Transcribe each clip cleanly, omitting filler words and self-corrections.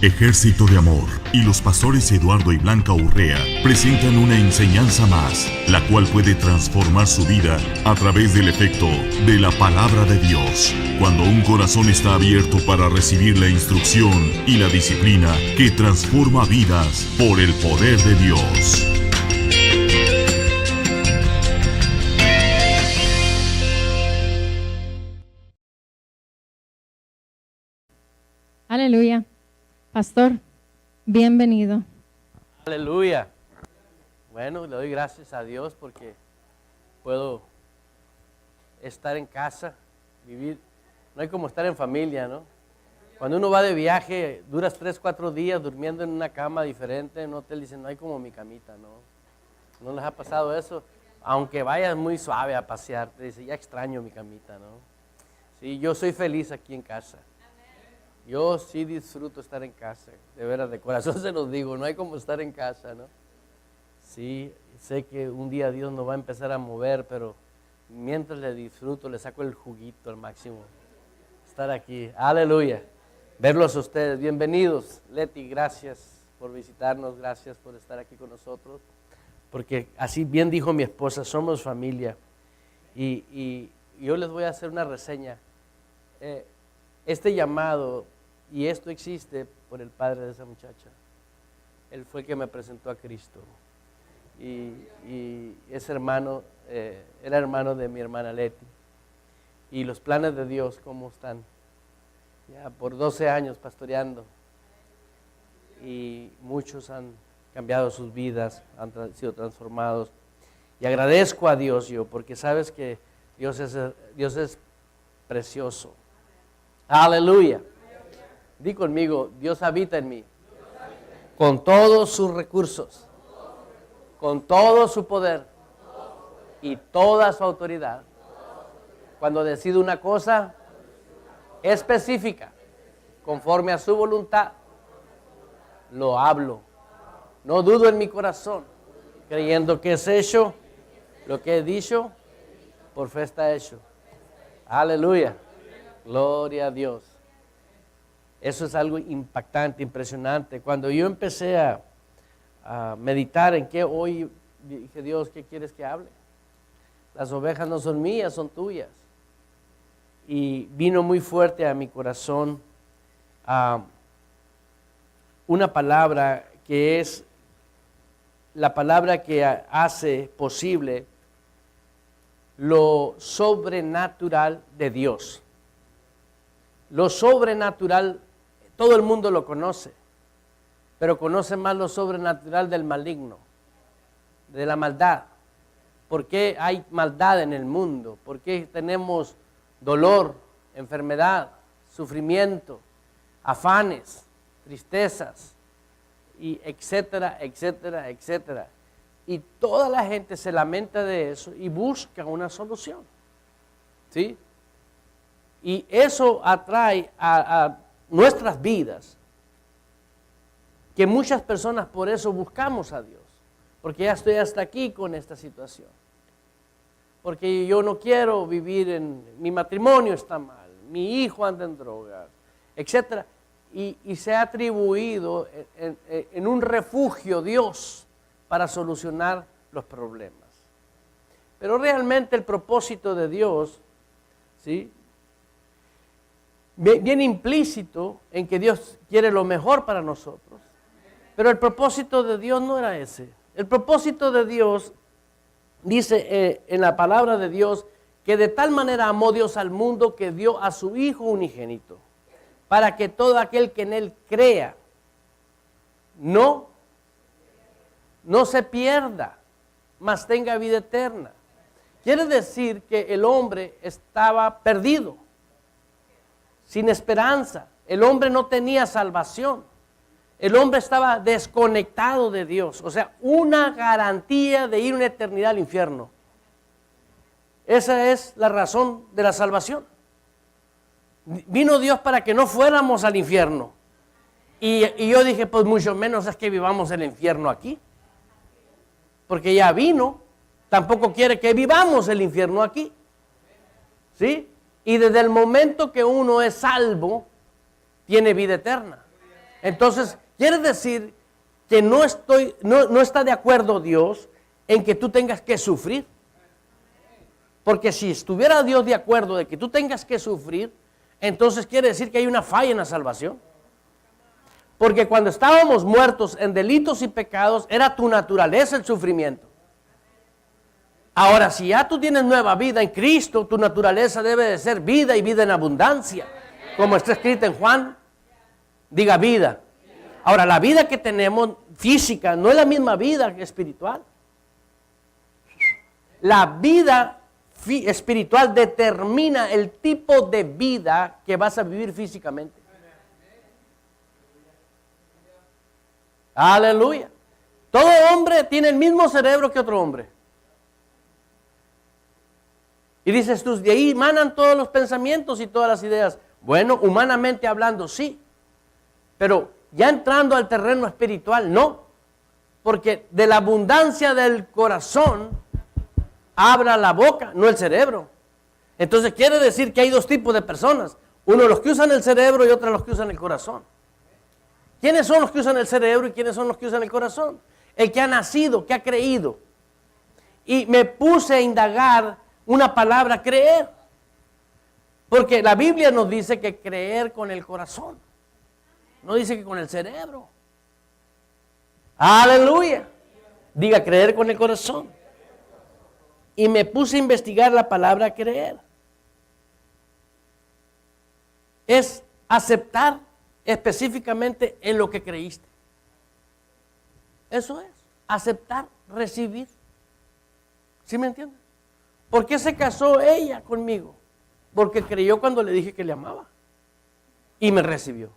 Ejército de Amor y los pastores Eduardo y Blanca Urrea presentan una enseñanza más, la cual puede transformar su vida a través del efecto de la palabra de Dios. Cuando un corazón está abierto para recibir la instrucción y la disciplina que transforma vidas por el poder de Dios. Aleluya. Pastor, bienvenido. Aleluya. Bueno, le doy gracias a Dios porque puedo estar en casa, vivir. No hay como estar en familia, ¿no? Cuando uno va de viaje, duras 3, 4 días durmiendo en una cama diferente, en un hotel, dicen, no hay como mi camita, ¿no? ¿No les ha pasado eso? Aunque vayas muy suave a pasear, te dice, ya extraño mi camita, ¿no? Sí, yo soy feliz aquí en casa. Yo sí disfruto estar en casa, de veras, de corazón se los digo, no hay como estar en casa, ¿no? Sí, sé que un día Dios nos va a empezar a mover, pero mientras le disfruto, le saco el juguito al máximo. Estar aquí, aleluya, verlos a ustedes, bienvenidos. Leti, gracias por visitarnos, gracias por estar aquí con nosotros, porque así bien dijo mi esposa, somos familia, y yo les voy a hacer una reseña. Este llamado, y esto existe por el padre de esa muchacha. Él fue el que me presentó a Cristo. Y ese hermano, era hermano de mi hermana Leti. Y los planes de Dios, ¿cómo están? Ya por 12 años pastoreando. Y muchos han cambiado sus vidas, han sido transformados. Y agradezco a Dios yo, porque sabes que Dios es precioso. Aleluya. Di conmigo, Dios habita en mí. Con todos sus recursos, con todo su poder y toda su autoridad. Cuando decido una cosa específica, conforme a su voluntad, lo hablo. No dudo en mi corazón, creyendo que es hecho lo que he dicho, por fe está hecho. Aleluya. Gloria a Dios. Eso es algo impactante, impresionante. Cuando yo empecé a meditar en qué hoy, dije, Dios, ¿qué quieres que hable? Las ovejas no son mías, son tuyas. Y vino muy fuerte a mi corazón una palabra que es la palabra que hace posible lo sobrenatural de Dios. Lo sobrenatural, todo el mundo lo conoce, pero conoce más lo sobrenatural del maligno, de la maldad. ¿Por qué hay maldad en el mundo? ¿Por qué tenemos dolor, enfermedad, sufrimiento, afanes, tristezas, y etcétera, etcétera, etcétera? Y toda la gente se lamenta de eso y busca una solución, ¿sí? Y eso atrae a nuestras vidas, que muchas personas por eso buscamos a Dios, porque ya estoy hasta aquí con esta situación, porque yo no quiero vivir mi matrimonio está mal, mi hijo anda en drogas, etc. Y se ha atribuido en un refugio Dios para solucionar los problemas. Pero realmente el propósito de Dios, ¿sí?, viene implícito en que Dios quiere lo mejor para nosotros. Pero el propósito de Dios no era ese. El propósito de Dios, dice en la palabra de Dios, que de tal manera amó Dios al mundo que dio a su Hijo unigénito, para que todo aquel que en Él crea no se pierda, mas tenga vida eterna. Quiere decir que el hombre estaba perdido, sin esperanza. El hombre no tenía salvación. El hombre estaba desconectado de Dios. O sea, una garantía de ir una eternidad al infierno. Esa es la razón de la salvación. Vino Dios para que no fuéramos al infierno. Y yo dije, pues mucho menos es que vivamos el infierno aquí. Porque ya vino, tampoco quiere que vivamos el infierno aquí. ¿Sí? Y desde el momento que uno es salvo, tiene vida eterna. Entonces, quiere decir que no está de acuerdo Dios en que tú tengas que sufrir. Porque si estuviera Dios de acuerdo de que tú tengas que sufrir, entonces quiere decir que hay una falla en la salvación. Porque cuando estábamos muertos en delitos y pecados, era tu naturaleza el sufrimiento. Ahora, si ya tú tienes nueva vida en Cristo, tu naturaleza debe de ser vida y vida en abundancia. Como está escrito en Juan, diga vida. Ahora, la vida que tenemos física no es la misma vida espiritual. La vida espiritual determina el tipo de vida que vas a vivir físicamente. Aleluya. Todo hombre tiene el mismo cerebro que otro hombre. Y dices tú, de ahí emanan todos los pensamientos y todas las ideas. Bueno, humanamente hablando, sí. Pero ya entrando al terreno espiritual, no. Porque de la abundancia del corazón habla la boca, no el cerebro. Entonces quiere decir que hay dos tipos de personas. Uno los que usan el cerebro y otro los que usan el corazón. ¿Quiénes son los que usan el cerebro y quiénes son los que usan el corazón? El que ha nacido, que ha creído. Y me puse a indagar una palabra, creer. Porque la Biblia nos dice que creer con el corazón. No dice que con el cerebro. Aleluya. Diga creer con el corazón. Y me puse a investigar la palabra creer. Es aceptar específicamente en lo que creíste. Eso es, aceptar, recibir. ¿Sí me entiendes? ¿Por qué se casó ella conmigo? Porque creyó cuando le dije que le amaba. Y me recibió.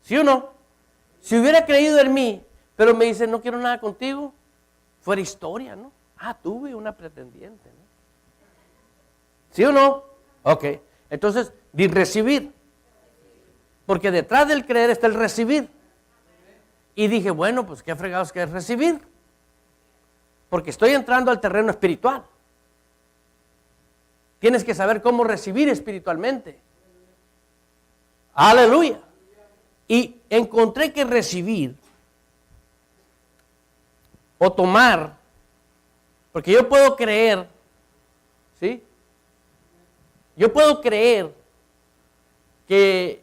¿Sí o no? Si hubiera creído en mí, pero me dice, no quiero nada contigo, fuera historia, ¿no? Ah, tuve una pretendiente, ¿no? ¿Sí o no? Ok. Entonces, di recibir. Porque detrás del creer está el recibir. Y dije, bueno, pues qué fregados que es recibir. Porque estoy entrando al terreno espiritual. Tienes que saber cómo recibir espiritualmente. Aleluya. Y encontré que recibir o tomar, porque yo puedo creer, ¿sí? Yo puedo creer que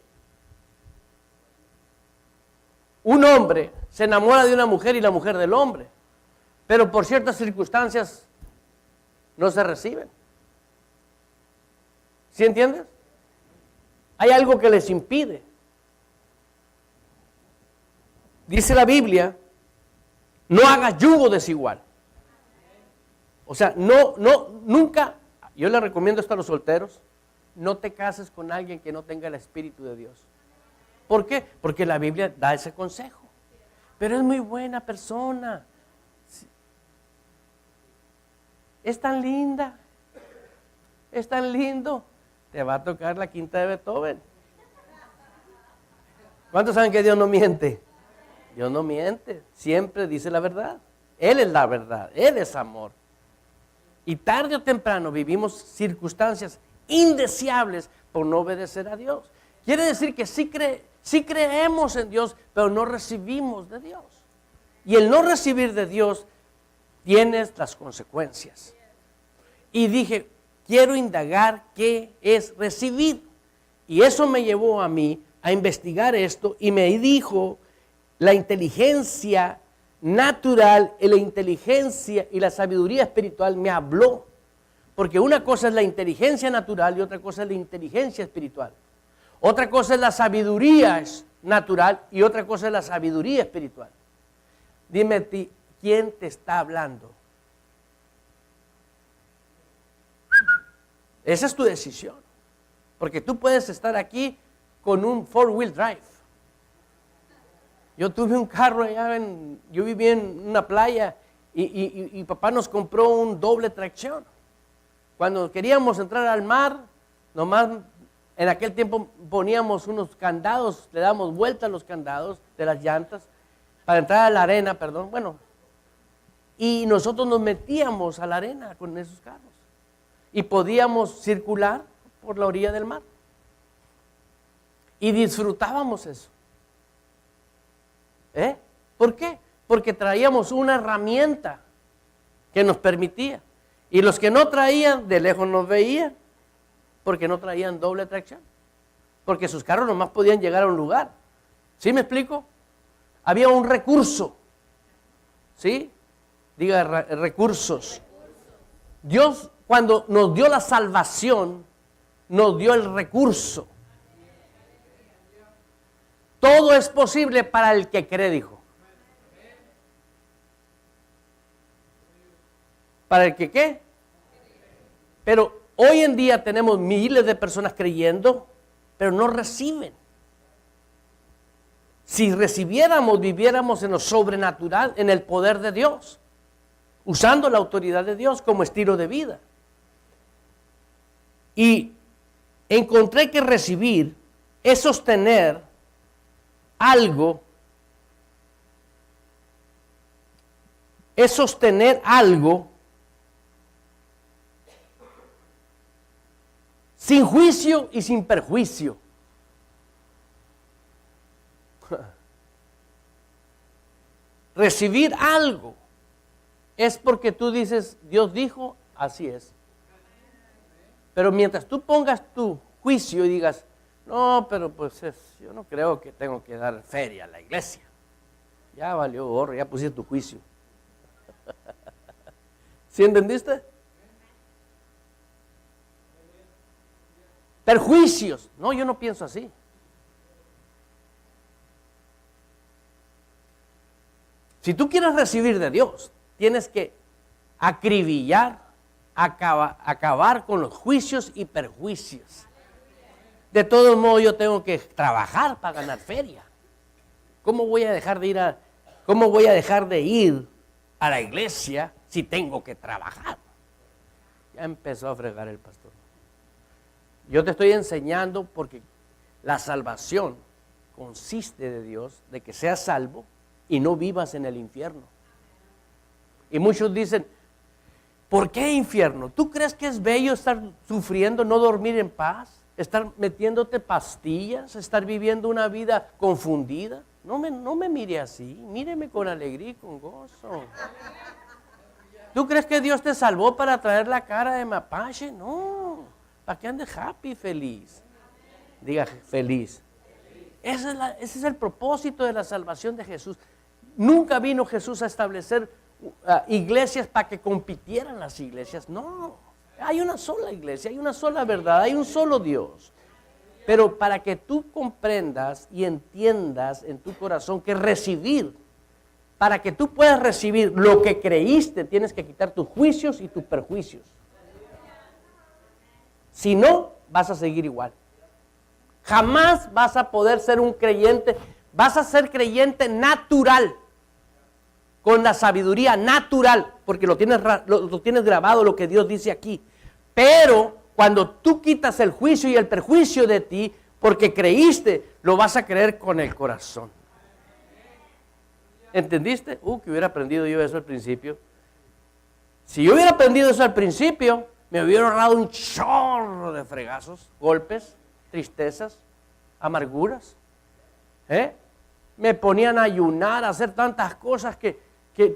un hombre se enamora de una mujer y la mujer del hombre, pero por ciertas circunstancias no se reciben. ¿Sí entiendes? Hay algo que les impide. Dice la Biblia, no hagas yugo desigual. O sea, nunca, yo le recomiendo esto a los solteros, no te cases con alguien que no tenga el Espíritu de Dios. ¿Por qué? Porque la Biblia da ese consejo. Pero es muy buena persona. Es tan linda. Es tan lindo. Te va a tocar la quinta de Beethoven. ¿Cuántos saben que Dios no miente? Dios no miente. Siempre dice la verdad. Él es la verdad. Él es amor. Y tarde o temprano vivimos circunstancias indeseables por no obedecer a Dios. Quiere decir que sí creemos en Dios, pero no recibimos de Dios. Y el no recibir de Dios tienes las consecuencias. Y dije, quiero indagar qué es recibir. Y eso me llevó a mí a investigar esto y me dijo la inteligencia natural, la inteligencia y la sabiduría espiritual me habló. Porque una cosa es la inteligencia natural y otra cosa es la inteligencia espiritual. Otra cosa es la sabiduría natural y otra cosa es la sabiduría espiritual. Dime a ti, ¿quién te está hablando? Esa es tu decisión. Porque tú puedes estar aquí con un four-wheel drive. Yo tuve un carro allá, yo vivía en una playa y papá nos compró un doble tracción. Cuando queríamos entrar al mar, nomás en aquel tiempo poníamos unos candados, le damos vuelta a los candados de las llantas para entrar a la arena, perdón, bueno. Y nosotros nos metíamos a la arena con esos carros y podíamos circular por la orilla del mar. Y disfrutábamos eso. ¿Por qué? Porque traíamos una herramienta que nos permitía. Y los que no traían, de lejos nos veían, porque no traían doble tracción. Porque sus carros nomás podían llegar a un lugar. ¿Sí me explico? Había un recurso. ¿Sí? Diga recursos. Dios, cuando nos dio la salvación, nos dio el recurso. Todo es posible para el que cree, dijo. ¿Para el que qué? Pero hoy en día tenemos miles de personas creyendo, pero no reciben. Si recibiéramos, viviéramos en lo sobrenatural, en el poder de Dios, usando la autoridad de Dios como estilo de vida. Y encontré que recibir es sostener algo, sin juicio y sin perjuicio. Recibir algo es porque tú dices, Dios dijo, así es. Pero mientras tú pongas tu juicio y digas, no, pero pues yo no creo que tengo que dar feria a la iglesia. Ya valió gorro, ya pusiste tu juicio. ¿Sí entendiste? Perjuicios. No, yo no pienso así. Si tú quieres recibir de Dios, tienes que acribillar, acabar con los juicios y perjuicios. De todos modos, yo tengo que trabajar para ganar feria. ¿Cómo voy a dejar de ir a la iglesia si tengo que trabajar? Ya empezó a fregar el pastor. Yo te estoy enseñando porque la salvación consiste de Dios, de que seas salvo y no vivas en el infierno. Y muchos dicen, ¿por qué infierno? ¿Tú crees que es bello estar sufriendo, no dormir en paz? ¿Estar metiéndote pastillas? ¿Estar viviendo una vida confundida? No me mire así, míreme con alegría y con gozo. ¿Tú crees que Dios te salvó para traer la cara de mapache? No, para que andes happy, feliz. Diga feliz. Ese es el propósito de la salvación de Jesús. Nunca vino Jesús a establecer iglesias para que compitieran las iglesias. No, hay una sola iglesia, hay una sola verdad, hay un solo Dios. Pero para que tú comprendas y entiendas en tu corazón que recibir, para que tú puedas recibir lo que creíste, tienes que quitar tus juicios y tus perjuicios. Si no, vas a seguir igual. Jamás vas a poder ser un creyente, vas a ser creyente natural, con la sabiduría natural, porque lo tienes grabado lo que Dios dice aquí. Pero cuando tú quitas el juicio y el perjuicio de ti, porque creíste, lo vas a creer con el corazón. ¿Entendiste? Que hubiera aprendido yo eso al principio. Si yo hubiera aprendido eso al principio, me hubiera ahorrado un chorro de fregazos, golpes, tristezas, amarguras. Me ponían a ayunar, a hacer tantas cosas que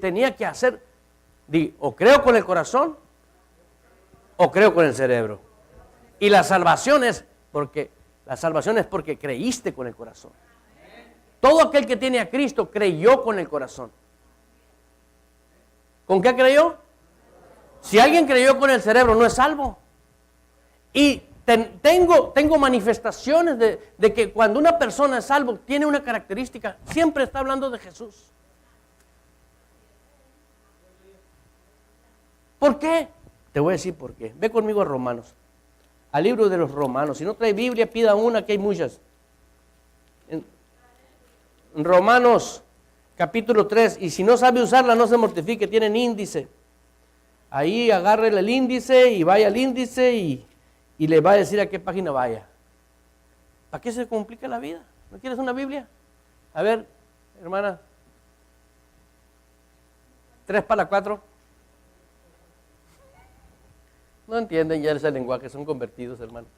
tenía que hacer. O creo con el corazón o creo con el cerebro. Y la salvación es porque creíste con el corazón. Todo aquel que tiene a Cristo creyó con el corazón. ¿Con qué creyó? Si alguien creyó con el cerebro, no es salvo. Y tengo manifestaciones de que cuando una persona es salvo, tiene una característica, siempre está hablando de Jesús. ¿Por qué? Te voy a decir por qué. Ve conmigo a Romanos, al libro de los Romanos. Si no trae Biblia, pida una, que hay muchas. En Romanos, capítulo 3, y si no sabe usarla, no se mortifique, tienen índice. Ahí agarre el índice y vaya al índice y le va a decir a qué página vaya. ¿Para qué se complica la vida? ¿No quieres una Biblia? A ver, hermana. 3 para la 4. No entienden ya ese lenguaje, son convertidos, hermano.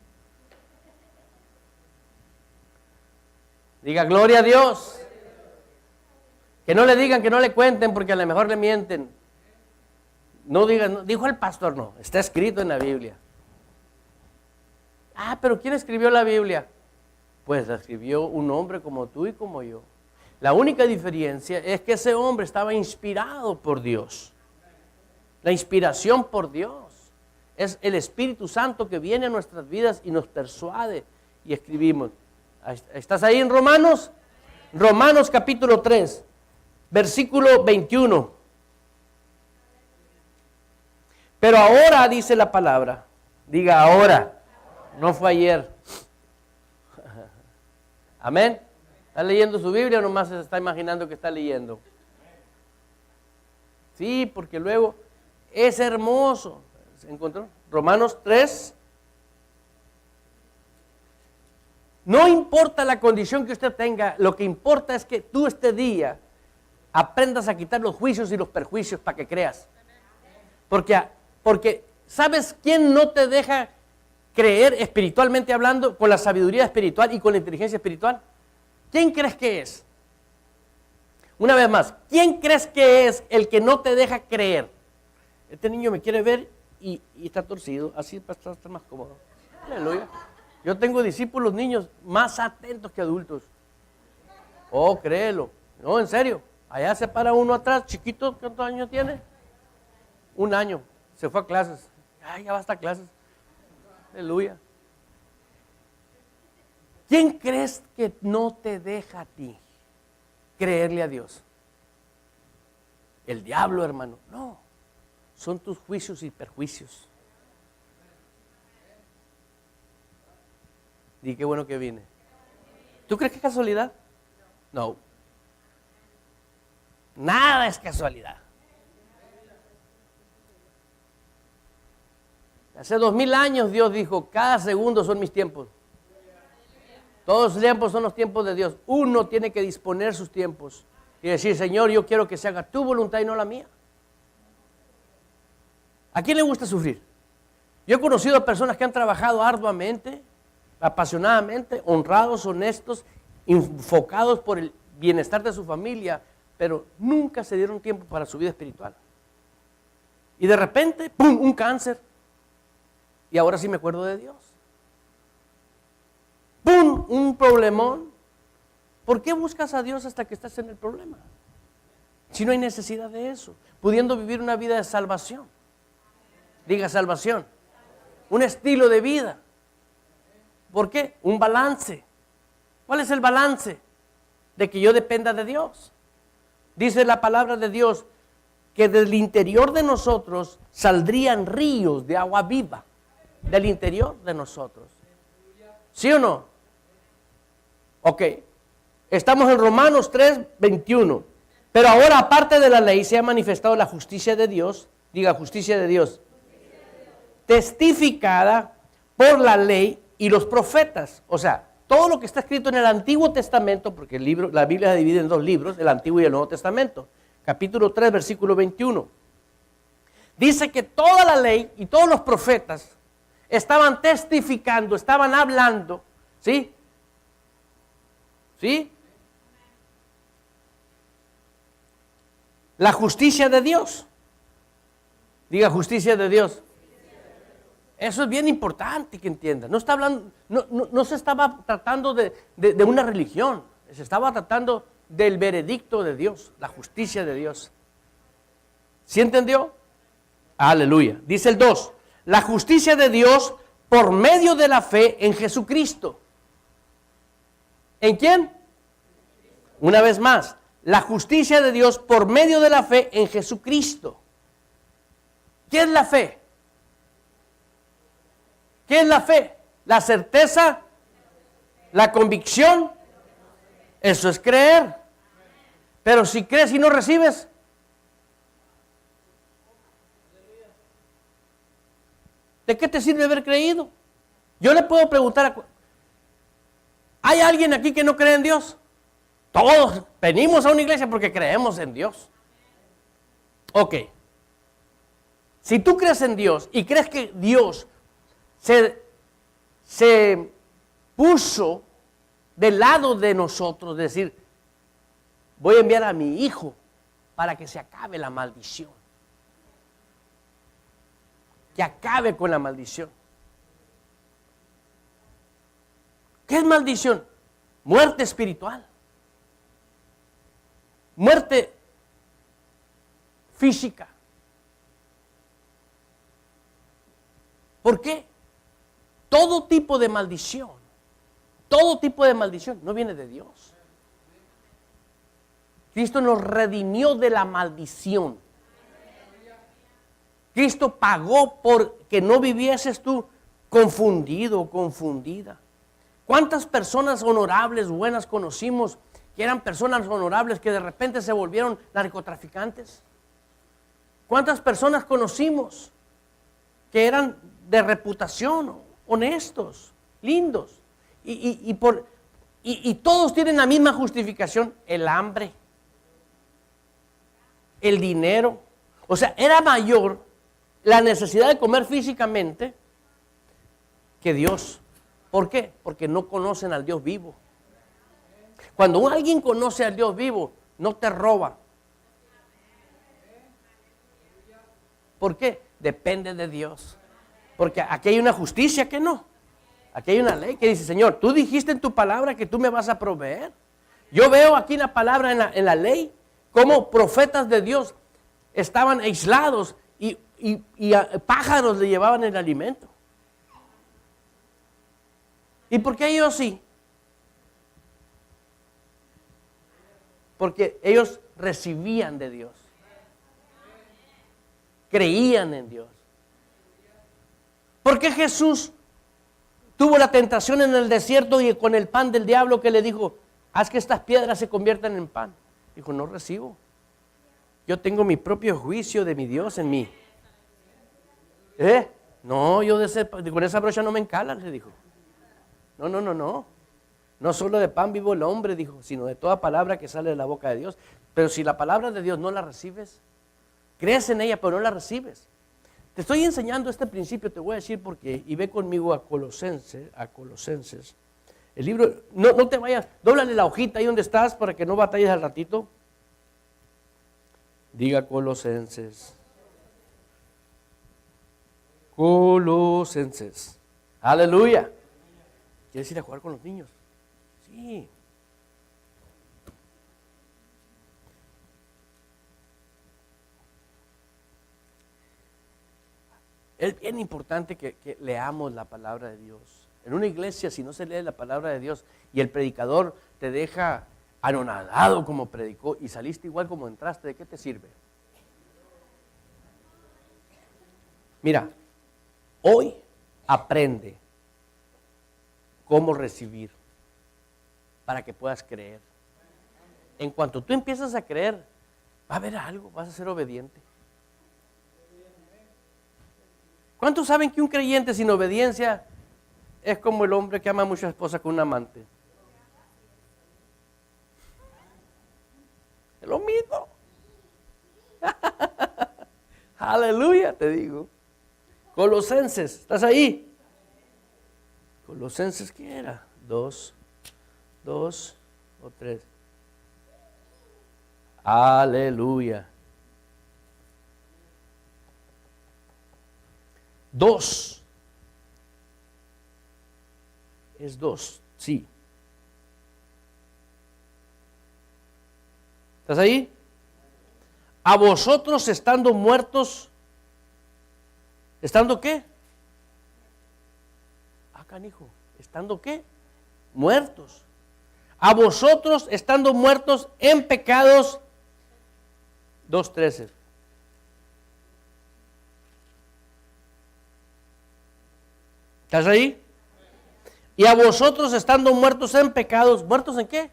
Diga gloria a Dios. Que no le digan, que no le cuenten, porque a lo mejor le mienten. No digan, no, dijo el pastor, no, está escrito en la Biblia. Ah, pero ¿quién escribió la Biblia? Pues la escribió un hombre como tú y como yo. La única diferencia es que ese hombre estaba inspirado por Dios. La inspiración por Dios es el Espíritu Santo que viene a nuestras vidas y nos persuade y escribimos. ¿Estás ahí en Romanos? Romanos capítulo 3, versículo 21. Pero ahora dice la palabra, diga ahora, no fue ayer. Amén. ¿Está leyendo su Biblia o nomás se está imaginando que está leyendo? Sí, porque luego es hermoso. ¿Se encontró? Romanos 3. No importa la condición que usted tenga, lo que importa es que tú este día aprendas a quitar los juicios y los perjuicios para que creas. Porque ¿sabes quién no te deja creer espiritualmente hablando con la sabiduría espiritual y con la inteligencia espiritual? ¿Quién crees que es? Una vez más, ¿quién crees que es el que no te deja creer? Este niño me quiere ver y está torcido, así para estar más cómodo. Aleluya. Yo tengo discípulos niños más atentos que adultos. Oh, créelo. No, en serio. Allá se para uno atrás, chiquito, ¿cuántos años tiene? 1 año. Se fue a clases. Ay, ya va hasta clases. Aleluya. ¿Quién crees que no te deja a ti creerle a Dios? El diablo, hermano. No. Son tus juicios y perjuicios. Di qué bueno que vine. ¿Tú crees que es casualidad? No. Nada es casualidad. Hace 2000 años Dios dijo, cada segundo son mis tiempos. Todos los tiempos son los tiempos de Dios. Uno tiene que disponer sus tiempos y decir, Señor, yo quiero que se haga tu voluntad y no la mía. ¿A quién le gusta sufrir? Yo he conocido a personas que han trabajado arduamente, apasionadamente, honrados, honestos, enfocados por el bienestar de su familia, pero nunca se dieron tiempo para su vida espiritual. Y de repente, ¡pum!, un cáncer. Y ahora sí me acuerdo de Dios. ¡Pum!, un problemón. ¿Por qué buscas a Dios hasta que estás en el problema? Si no hay necesidad de eso, pudiendo vivir una vida de salvación. Diga salvación. Un estilo de vida. ¿Por qué? Un balance. ¿Cuál es el balance? De que yo dependa de Dios. Dice la palabra de Dios que del interior de nosotros saldrían ríos de agua viva. Del interior de nosotros. ¿Sí o no? Ok. Estamos en Romanos 3, 21. Pero ahora, aparte de la ley, se ha manifestado la justicia de Dios. Diga, justicia de Dios. Testificada por la ley y los profetas. O sea, todo lo que está escrito en el Antiguo Testamento, porque la Biblia se divide en 2 libros, el Antiguo y el Nuevo Testamento. Capítulo 3, versículo 21. Dice que toda la ley y todos los profetas estaban testificando, estaban hablando, ¿sí? ¿Sí? La justicia de Dios. Diga justicia de Dios. Eso es bien importante que entiendan. No está hablando, no se estaba tratando de una religión, se estaba tratando del veredicto de Dios, la justicia de Dios. ¿Sí entendió? Aleluya. Dice el 2, la justicia de Dios por medio de la fe en Jesucristo. ¿En quién? Una vez más, la justicia de Dios por medio de la fe en Jesucristo. ¿Qué es la fe? ¿Qué es la fe? La certeza, la convicción. Eso es creer. Pero si crees y no recibes, ¿de qué te sirve haber creído? Yo le puedo preguntar, ¿hay alguien aquí que no cree en Dios? Todos venimos a una iglesia porque creemos en Dios. Ok. Si tú crees en Dios y crees que Dios se puso del lado de nosotros, decir, voy a enviar a mi hijo para que se acabe la maldición. Que acabe con la maldición. ¿Qué es maldición? Muerte espiritual. Muerte física. ¿Por qué? Todo tipo de maldición no viene de Dios. Cristo nos redimió de la maldición. Cristo pagó por que no vivieses tú confundido o confundida. ¿Cuántas personas honorables, buenas conocimos, que eran personas honorables que de repente se volvieron narcotraficantes? ¿Cuántas personas conocimos que eran de reputación, honestos, lindos? Y todos tienen la misma justificación: el hambre, el dinero. O sea, era mayor la necesidad de comer físicamente que Dios. ¿Por qué? Porque no conocen al Dios vivo. Cuando alguien conoce al Dios vivo, no te roba. ¿Por qué? Depende de Dios. Porque aquí hay una justicia que no. Aquí hay una ley que dice, Señor, tú dijiste en tu palabra que tú me vas a proveer. Yo veo aquí en la palabra, en la ley, cómo profetas de Dios estaban aislados y pájaros le llevaban el alimento. ¿Y por qué ellos sí? Porque ellos recibían de Dios. Creían en Dios. ¿Por qué Jesús tuvo la tentación en el desierto y con el pan del diablo que le dijo, haz que estas piedras se conviertan en pan? Dijo, no recibo. Yo tengo mi propio juicio de mi Dios en mí. No, yo con esa brocha no me encalan, le dijo. No. No solo de pan vivo el hombre, dijo, sino de toda palabra que sale de la boca de Dios. Pero si la palabra de Dios no la recibes, crees en ella, pero no la recibes. Te estoy enseñando este principio, te voy a decir por qué. Y ve conmigo a Colosenses. El libro, no te vayas, dóblale la hojita ahí donde estás para que no batalles al ratito. Diga Colosenses. Colosenses. Aleluya. ¿Quieres ir a jugar con los niños? Sí. Es bien importante que leamos la palabra de Dios. En una iglesia, si no se lee la palabra de Dios y el predicador te deja anonadado como predicó y saliste igual como entraste, ¿de qué te sirve? Mira, hoy aprende cómo recibir para que puedas creer. En cuanto tú empiezas a creer, va a haber algo, vas a ser obediente. ¿Cuántos saben que un creyente sin obediencia es como el hombre que ama mucho a su esposa con un amante? Es lo mismo. Aleluya, te digo. Colosenses, ¿estás ahí? Colosenses, ¿qué era? 2 o 3. Aleluya. 2. Es 2, sí. ¿Estás ahí? A vosotros estando muertos, ¿estando qué? Canijo, ¿estando qué? Muertos. A vosotros estando muertos en pecados. 2:13. ¿Estás ahí? Y a vosotros estando muertos en pecados. ¿Muertos en qué?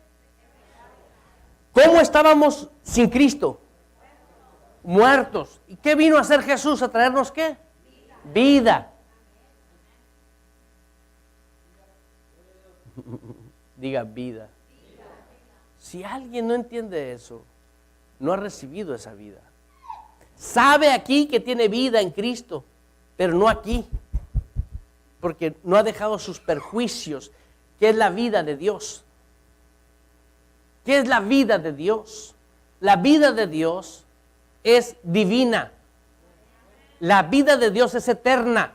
¿Cómo estábamos sin Cristo? Muertos. ¿Y qué vino a hacer Jesús? ¿A traernos qué? Vida. Diga vida. Si alguien no entiende eso, no ha recibido esa vida. Sabe aquí que tiene vida en Cristo, pero no aquí, porque no ha dejado sus perjuicios, que es la vida de Dios. ¿Qué es la vida de Dios? La vida de Dios es divina. La vida de Dios es eterna.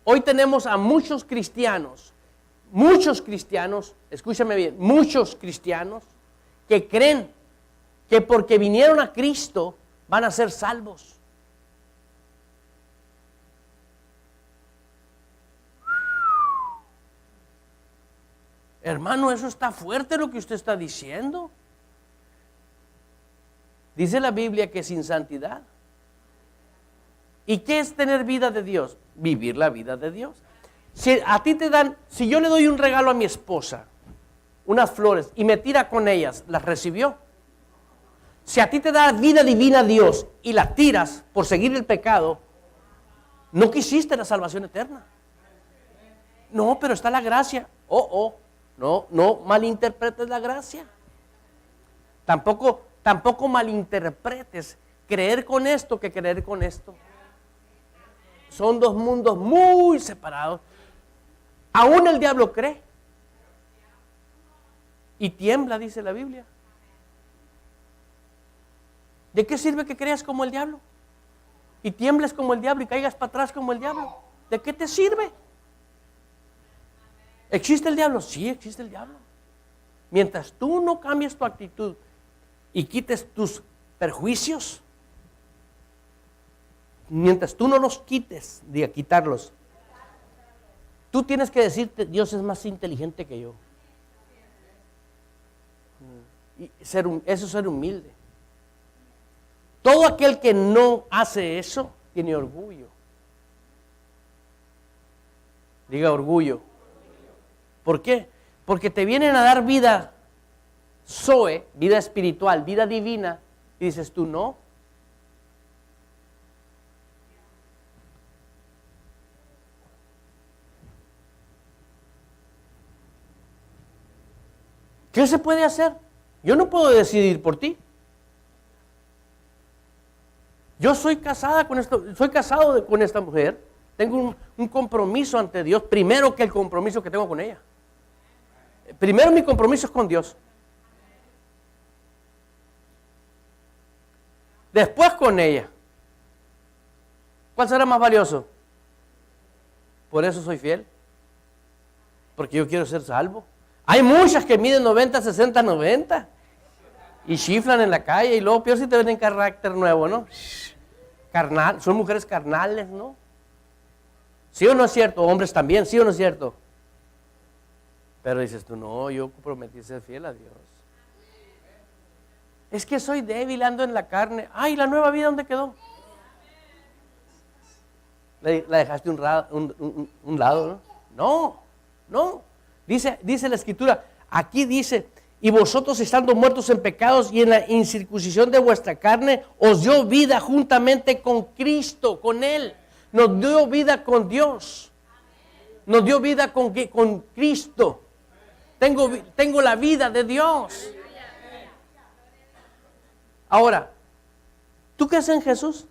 Hoy tenemos a muchos cristianos, escúchame bien, muchos cristianos que creen que porque vinieron a Cristo van a ser salvos. Hermano, eso está fuerte lo que usted está diciendo. Dice la Biblia que sin santidad. ¿Y qué es tener vida de Dios? Vivir la vida de Dios. Si a ti te dan, si yo le doy un regalo a mi esposa, unas flores, y me tira con ellas, ¿las recibió? Si a ti te da vida divina Dios y la tiras por seguir el pecado, no quisiste la salvación eterna. No, pero está la gracia. No malinterpretes la gracia. Tampoco malinterpretes creer con esto que creer con esto. Son dos mundos muy separados. Aún el diablo cree. Y tiembla, dice la Biblia. ¿De qué sirve que creas como el diablo? Y tiembles como el diablo y caigas para atrás como el diablo. ¿De qué te sirve? ¿Existe el diablo? Sí, existe el diablo. Mientras tú no cambies tu actitud y quites tus perjuicios, mientras tú no los quites, diga quitarlos, tú tienes que decirte, Dios es más inteligente que yo. Y eso es ser humilde. Todo aquel que no hace eso tiene orgullo. Diga orgullo. ¿Por qué? Porque te vienen a dar vida Zoe, vida espiritual, vida divina, y dices tú no. ¿Qué se puede hacer? Yo no puedo decidir por ti. Yo soy casado con esta mujer. Tengo un compromiso ante Dios, primero que el compromiso que tengo con ella. Primero mi compromiso es con Dios. Después con ella. ¿Cuál será más valioso? Por eso soy fiel. Porque yo quiero ser salvo. Hay muchas que miden 90, 60, 90. Y chiflan en la calle. Y luego peor si te ven en carácter nuevo, ¿no? Carnal, son mujeres carnales, ¿no? ¿Sí o no es cierto? Hombres también, ¿sí o no es cierto? Pero dices tú, no, yo prometí ser fiel a Dios. Es que soy débil, ando en la carne. Ay, ¿la nueva vida dónde quedó? La dejaste un lado, ¿no? No. Dice la Escritura, aquí dice, y vosotros estando muertos en pecados y en la incircuncisión de vuestra carne, os dio vida juntamente con Cristo, con Él. Nos dio vida con Dios. Nos dio vida con Cristo. Tengo la vida de Dios. Ahora, ¿tú crees en Jesús?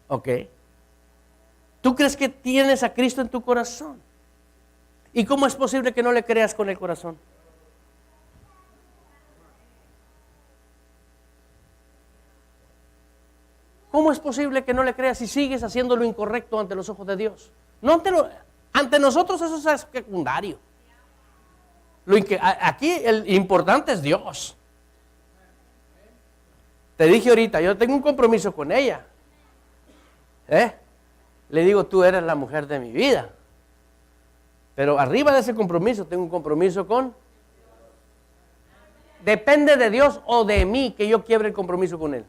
Ok. ¿Tú crees que tienes a Cristo en tu corazón? ¿Y cómo es posible que no le creas con el corazón? ¿Cómo es posible que no le creas si sigues haciendo lo incorrecto ante los ojos de Dios? No ante nosotros eso es secundario. Aquí el importante es Dios. Te dije ahorita, yo tengo un compromiso con ella. Le digo, tú eres la mujer de mi vida. Pero arriba de ese compromiso tengo un compromiso con... Depende de Dios o de mí que yo quiebre el compromiso con Él.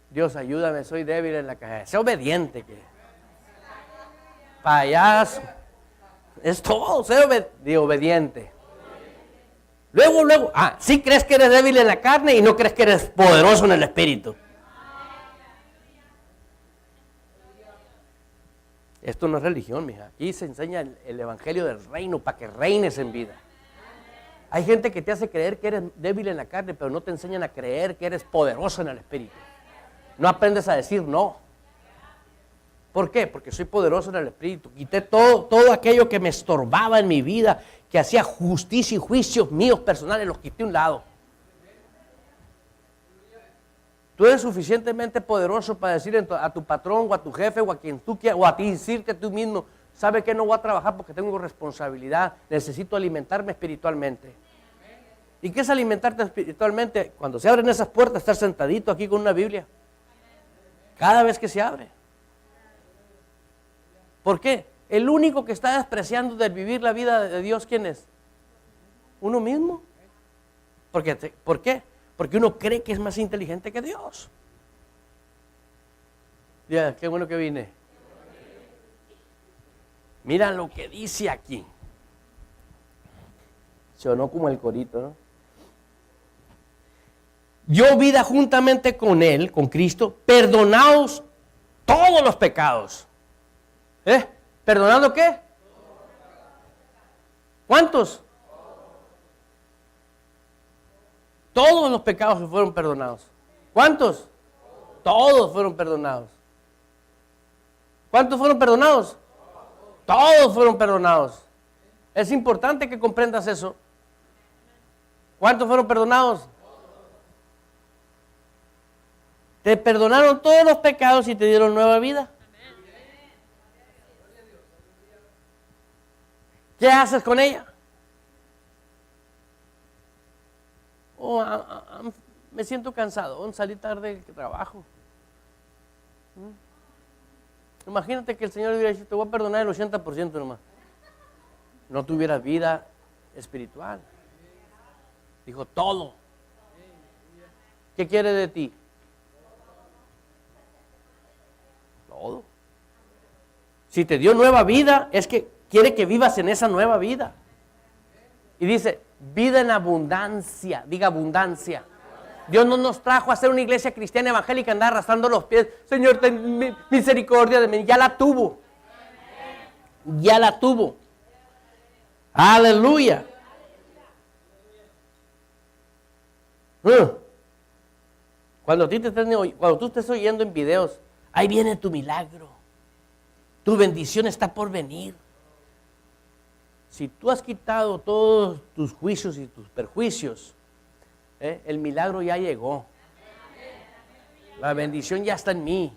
Dios, ayúdame, soy débil en la caja. Sé obediente. Payaso. Es todo, sé obediente. Luego, sí crees que eres débil en la carne y no crees que eres poderoso en el espíritu. Esto no es religión, mija. Aquí se enseña el evangelio del reino para que reines en vida. Hay gente que te hace creer que eres débil en la carne, pero no te enseñan a creer que eres poderoso en el espíritu. No aprendes a decir no. ¿Por qué? Porque soy poderoso en el Espíritu. Quité todo aquello que me estorbaba en mi vida, que hacía justicia y juicios míos personales, los quité a un lado. Tú eres suficientemente poderoso para decirle a tu patrón o a tu jefe o a quien tú quieras, o a ti decirte tú mismo, ¿sabe que no voy a trabajar porque tengo responsabilidad? Necesito alimentarme espiritualmente. ¿Y qué es alimentarte espiritualmente? Cuando se abren esas puertas, estar sentadito aquí con una Biblia. Cada vez que se abre. ¿Por qué? El único que está despreciando de vivir la vida de Dios, ¿quién es? Uno mismo. ¿Por qué? Porque uno cree que es más inteligente que Dios. Ya, qué bueno que vine. Mira lo que dice aquí. Sonó como el corito, ¿no? Dio vida juntamente con Él, con Cristo, perdonaos todos los pecados. ¿Perdonando qué? ¿Cuántos? Todos los pecados fueron perdonados. ¿Cuántos? Todos fueron perdonados. ¿Cuántos fueron perdonados? Todos fueron perdonados. Es importante que comprendas eso. ¿Cuántos fueron perdonados? Te perdonaron todos los pecados y te dieron nueva vida. ¿Qué haces con ella? Me siento cansado, salí tarde del trabajo. Imagínate que el Señor hubiera dicho, te voy a perdonar el 80% nomás. No tuvieras vida espiritual. Dijo, todo. ¿Qué quiere de ti? Todo. Si te dio nueva vida, es que quiere que vivas en esa nueva vida. Y dice, vida en abundancia. Diga abundancia. Dios no nos trajo a hacer una iglesia cristiana evangélica, andar arrastrando los pies. Señor, ten misericordia de mí. Ya la tuvo. Ya la tuvo. Aleluya. Cuando tú estés oyendo en videos, ahí viene tu milagro. Tu bendición está por venir. Si tú has quitado todos tus juicios y tus perjuicios, el milagro ya llegó. La bendición ya está en mí.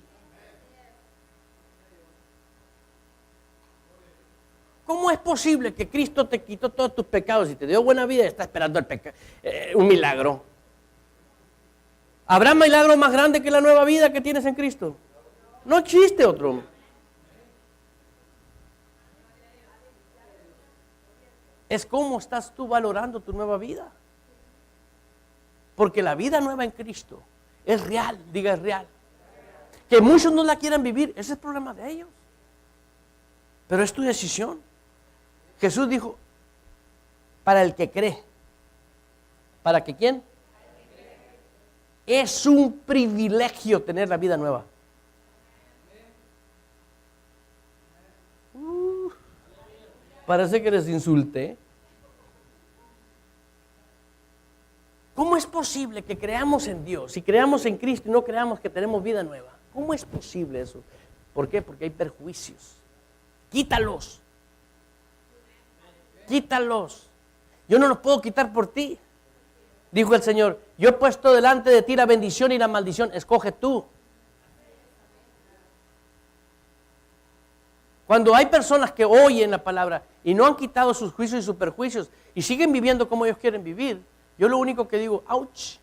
¿Cómo es posible que Cristo te quitó todos tus pecados y te dio buena vida y está esperando un milagro? ¿Habrá milagro más grande que la nueva vida que tienes en Cristo? No existe otro. Es cómo estás tú valorando tu nueva vida. Porque la vida nueva en Cristo es real, diga es real. Que muchos no la quieran vivir, ese es el problema de ellos. Pero es tu decisión. Jesús dijo, para el que cree. ¿Para que quién? Es un privilegio tener la vida nueva. Parece que les insulté. ¿Cómo es posible que creamos en Dios y creamos en Cristo y no creamos que tenemos vida nueva? ¿Cómo es posible eso? ¿Por qué? Porque hay perjuicios. Quítalos. Quítalos. Yo no los puedo quitar por ti. Dijo el Señor, yo he puesto delante de ti la bendición y la maldición, escoge tú. Cuando hay personas que oyen la palabra y no han quitado sus juicios y sus perjuicios y siguen viviendo como ellos quieren vivir, yo lo único que digo, ouch,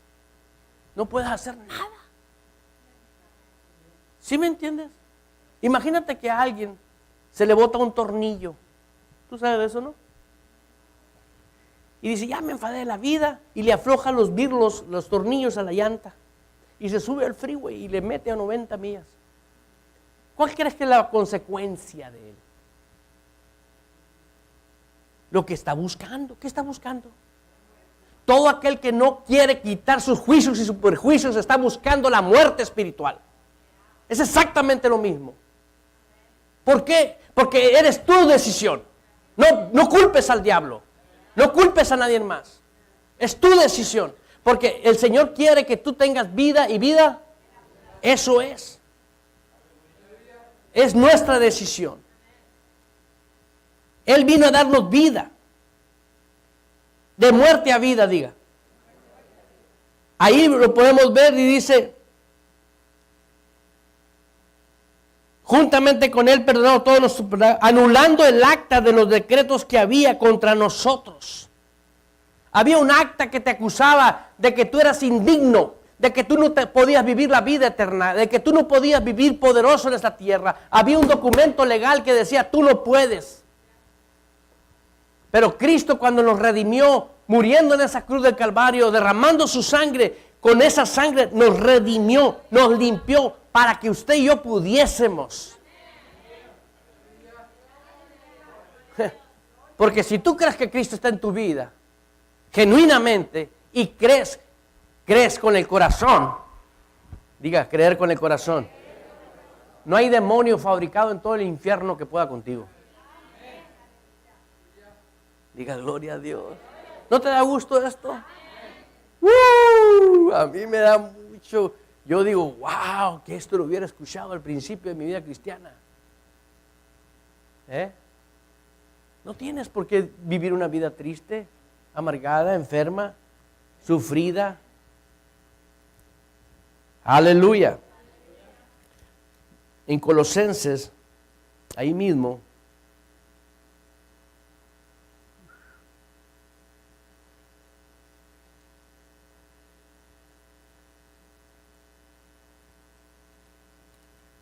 no puedes hacer nada. ¿Sí me entiendes? Imagínate que a alguien se le bota un tornillo. ¿Tú sabes de eso, no? Y dice, ya me enfadé de la vida, y le afloja los tornillos a la llanta y se sube al freeway y le mete a 90 millas. ¿Cuál crees que es la consecuencia de él? Lo que está buscando. ¿Qué está buscando? Todo aquel que no quiere quitar sus juicios y sus perjuicios está buscando la muerte espiritual. Es exactamente lo mismo. ¿Por qué? Porque eres tu decisión. No culpes al diablo. No culpes a nadie más. Es tu decisión. Porque el Señor quiere que tú tengas vida y vida. Eso es. Es nuestra decisión. Él vino a darnos vida. De muerte a vida, diga. Ahí lo podemos ver y dice, juntamente con él perdonó todos los, anulando el acta de los decretos que había contra nosotros. Había un acta que te acusaba de que tú eras indigno, de que tú no te podías vivir la vida eterna, de que tú no podías vivir poderoso en esta tierra. Había un documento legal que decía, tú no puedes. Pero Cristo, cuando nos redimió, muriendo en esa cruz del Calvario, derramando su sangre, con esa sangre nos redimió, nos limpió, para que usted y yo pudiésemos. Porque si tú crees que Cristo está en tu vida, genuinamente, y crees con el corazón, diga, creer con el corazón, no hay demonio fabricado en todo el infierno que pueda contigo. Diga, gloria a Dios. ¿No te da gusto esto? A mí me da mucho. Yo digo, wow, que esto lo hubiera escuchado al principio de mi vida cristiana. No tienes por qué vivir una vida triste, amargada, enferma, sufrida. Aleluya. En Colosenses, ahí mismo,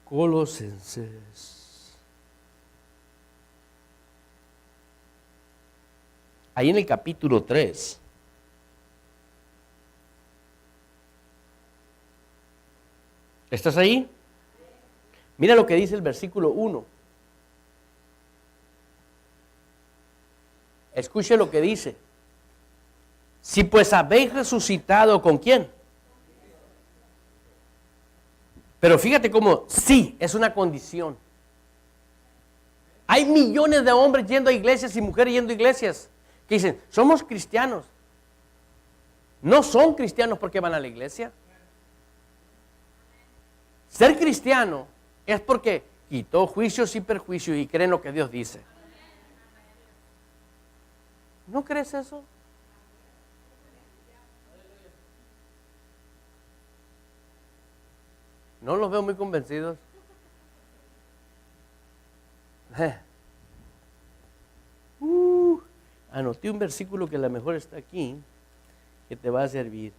Colosenses. Ahí en el capítulo 3. ¿Estás ahí? Mira lo que dice el versículo 1. Escuche lo que dice. Si pues habéis resucitado, ¿con quién? Pero fíjate cómo sí es una condición. Hay millones de hombres yendo a iglesias y mujeres yendo a iglesias que dicen, somos cristianos. No son cristianos porque van a la iglesia. Ser cristiano es porque quitó juicios y perjuicios y creen lo que Dios dice. ¿No crees eso? No los veo muy convencidos. Anoté un versículo que a lo mejor está aquí, que te va a servir.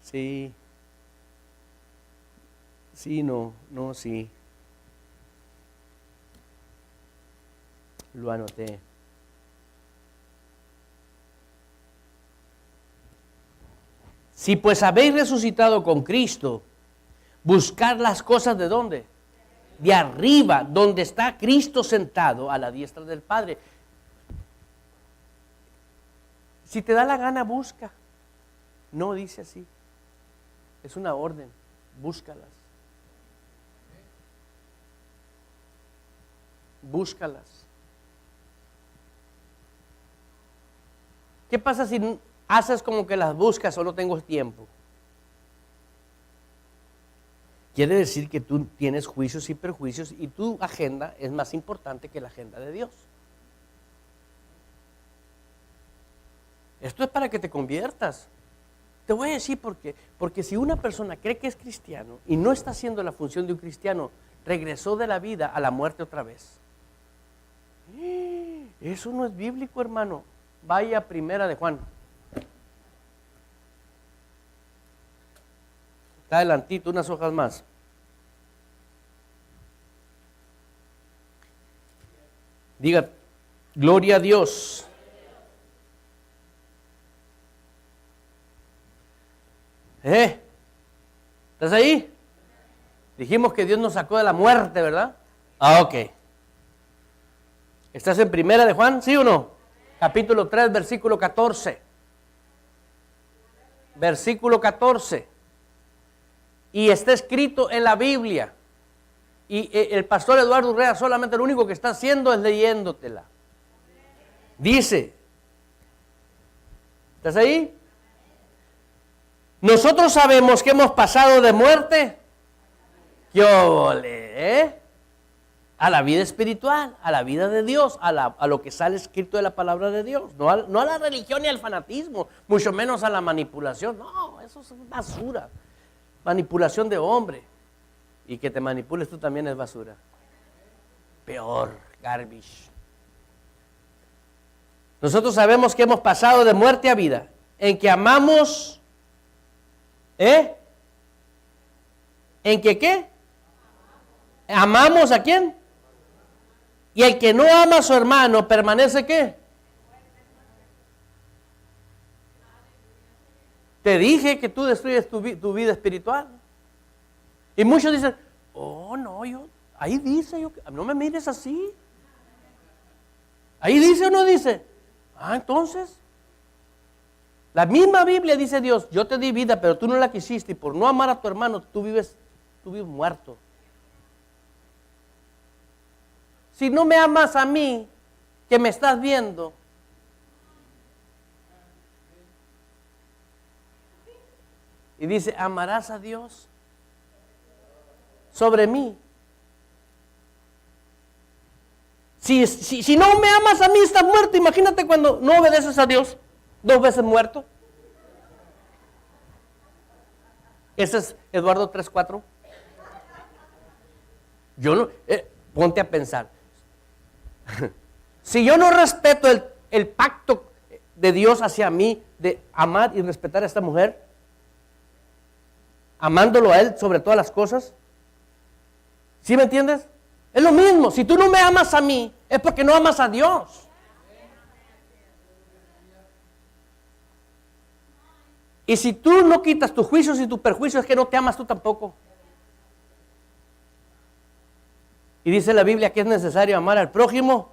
Sí. Sí, no, sí. Lo anoté. Si pues habéis resucitado con Cristo, buscar las cosas ¿de dónde? De arriba, donde está Cristo sentado a la diestra del Padre. Si te da la gana, busca. No dice así. Es una orden. Búscalas. Búscalas. ¿Qué pasa si haces como que las buscas o no tengo tiempo? Quiere decir que tú tienes juicios y perjuicios y tu agenda es más importante que la agenda de Dios. Esto es para que te conviertas. Te voy a decir por qué. Porque si una persona cree que es cristiano y no está haciendo la función de un cristiano, regresó de la vida a la muerte otra vez. Eso no es bíblico, hermano. Vaya a Primera de Juan. Está adelantito, unas hojas más. Diga, gloria a Dios. ¿Estás ahí? Dijimos que Dios nos sacó de la muerte, ¿verdad? Ok. ¿Estás en Primera de Juan? ¿Sí o no? Capítulo 3, versículo 14. Versículo 14. Y está escrito en la Biblia. Y el pastor Eduardo Urrea solamente lo único que está haciendo es leyéndotela. Dice, ¿estás ahí? Nosotros sabemos que hemos pasado de muerte, ¡qué óvole!, a la vida espiritual, a la vida de Dios, a lo que sale escrito de la palabra de Dios. No a la religión ni al fanatismo, mucho menos a la manipulación. No, eso es basura. Manipulación de hombre. Y que te manipules tú también es basura. Peor, garbage. Nosotros sabemos que hemos pasado de muerte a vida, en que amamos, ¿en que qué? ¿Amamos a quién? Y el que no ama a su hermano, ¿permanece qué? Te dije que tú destruyes tu vida espiritual. Y muchos dicen, oh no, ahí dice, no me mires así. Ahí dice o no dice. Entonces, la misma Biblia dice Dios, yo te di vida, pero tú no la quisiste, y por no amar a tu hermano, tú vives muerto. Si no me amas a mí, que me estás viendo, y dice, amarás a Dios sobre mí. Si no me amas a mí, estás muerto. Imagínate cuando no obedeces a Dios, 2 veces muerto. Ese es Eduardo 3:4. Ponte a pensar. Si yo no respeto el pacto de Dios hacia mí de amar y respetar a esta mujer, amándolo a Él sobre todas las cosas, ¿sí me entiendes? Es lo mismo, si tú no me amas a mí, es porque no amas a Dios. Y si tú no quitas tus juicios y tus perjuicios, es que no te amas tú tampoco. Y dice la Biblia que es necesario amar al prójimo.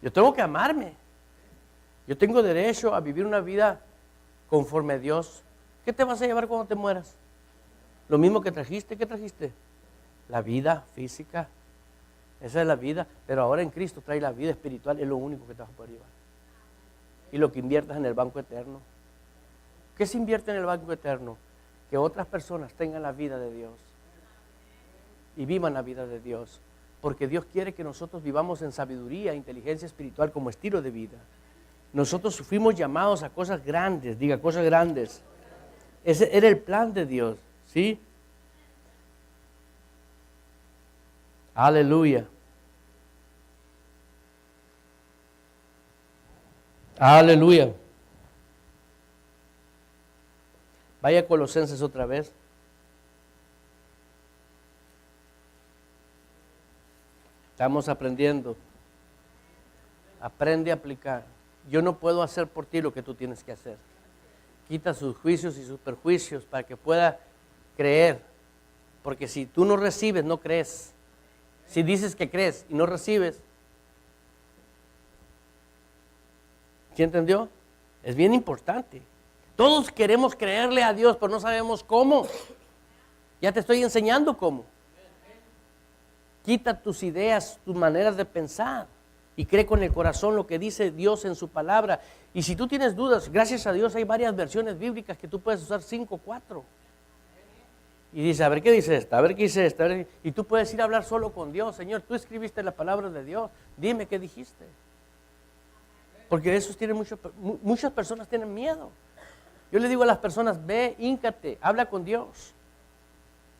Yo tengo que amarme. Yo tengo derecho a vivir una vida conforme a Dios. ¿Qué te vas a llevar cuando te mueras? Lo mismo que trajiste. ¿Qué trajiste? La vida física. Esa es la vida. Pero ahora en Cristo trae la vida espiritual. Es lo único que te vas a poder llevar. Y lo que inviertas en el banco eterno. ¿Qué se invierte en el banco eterno? Que otras personas tengan la vida de Dios. Y vivan la vida de Dios. Porque Dios quiere que nosotros vivamos en sabiduría e inteligencia espiritual como estilo de vida. Nosotros fuimos llamados a cosas grandes, diga cosas grandes. Ese era el plan de Dios, ¿sí? Aleluya. Aleluya. Vaya a Colosenses otra vez. Estamos aprendiendo. Aprende a aplicar. Yo no puedo hacer por ti lo que tú tienes que hacer. Quita sus juicios y sus perjuicios para que pueda creer. Porque si tú no recibes, no crees. Si dices que crees y no recibes, ¿sí entendió? Es bien importante. Todos queremos creerle a Dios, pero no sabemos cómo. Ya te estoy enseñando cómo. Quita tus ideas, tus maneras de pensar y cree con el corazón lo que dice Dios en su palabra. Y si tú tienes dudas, gracias a Dios hay varias versiones bíblicas que tú puedes usar 5 o 4. Y dice, a ver qué dice esta, a ver qué dice esta. Y tú puedes ir a hablar solo con Dios. Señor, tú escribiste la palabra de Dios, dime qué dijiste. Porque eso tiene muchas personas tienen miedo. Yo le digo a las personas, ve, híncate, habla con Dios.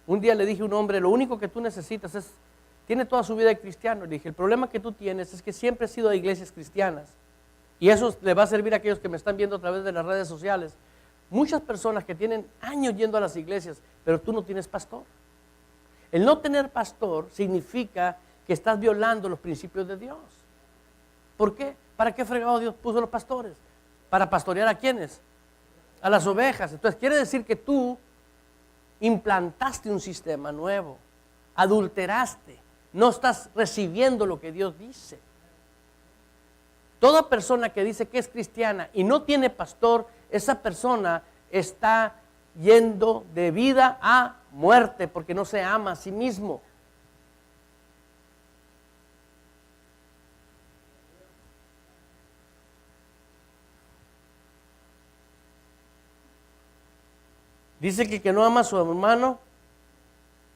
Un día le dije a un hombre, lo único que tú necesitas es, tiene toda su vida de cristiano. Le dije, el problema que tú tienes es que siempre has ido a iglesias cristianas. Y eso le va a servir a aquellos que me están viendo a través de las redes sociales. Muchas personas que tienen años yendo a las iglesias, pero tú no tienes pastor. El no tener pastor significa que estás violando los principios de Dios. ¿Por qué? ¿Para qué fregado Dios puso los pastores? ¿Para pastorear a quiénes? A las ovejas. Entonces quiere decir que tú implantaste un sistema nuevo, adulteraste, no estás recibiendo lo que Dios dice. Toda persona que dice que es cristiana y no tiene pastor, esa persona está yendo de vida a muerte porque no se ama a sí mismo. Dice que el que no ama a su hermano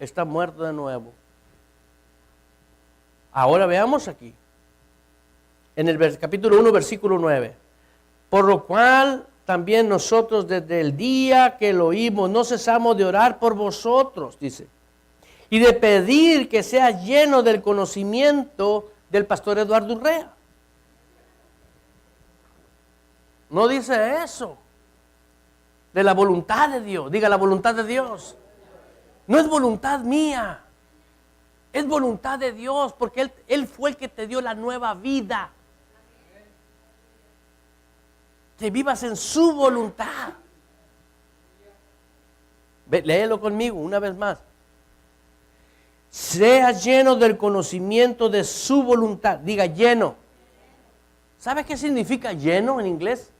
está muerto de nuevo. Ahora veamos aquí, en el capítulo 1, versículo 9. Por lo cual también nosotros desde el día que lo oímos no cesamos de orar por vosotros, dice, y de pedir que sea lleno del conocimiento del pastor Eduardo Urrea. No dice eso, de la voluntad de Dios. Diga, la voluntad de Dios. No es voluntad mía, es voluntad de Dios, porque Él fue el que te dio la nueva vida. Que vivas en su voluntad. Léelo conmigo una vez más. Sea lleno del conocimiento de su voluntad. Diga, lleno. ¿Sabe qué significa lleno en inglés?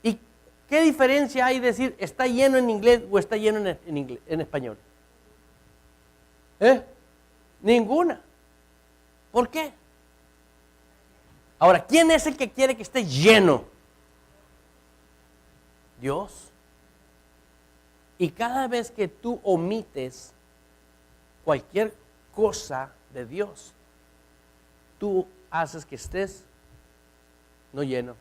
¿Y qué diferencia hay decir está lleno en inglés o está lleno en español? Ninguna. ¿Por qué? Ahora, ¿quién es el que quiere que esté lleno? Dios. Y cada vez que tú omites cualquier cosa de Dios, tú haces que estés no lleno.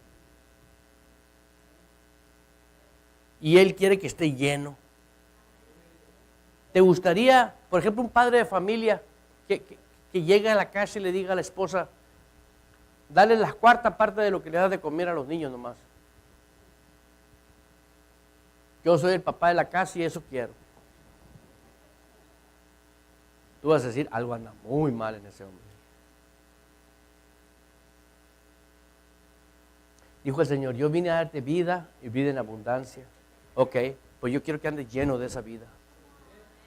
Y Él quiere que esté lleno. ¿Te gustaría, por ejemplo, un padre de familia que llegue a la casa y le diga a la esposa, dale la cuarta parte de lo que le das de comer a los niños nomás? Yo soy el papá de la casa y eso quiero. Tú vas a decir, algo anda muy mal en ese hombre. Dijo el Señor, yo vine a darte vida y vida en abundancia. Ok, pues yo quiero que andes lleno de esa vida.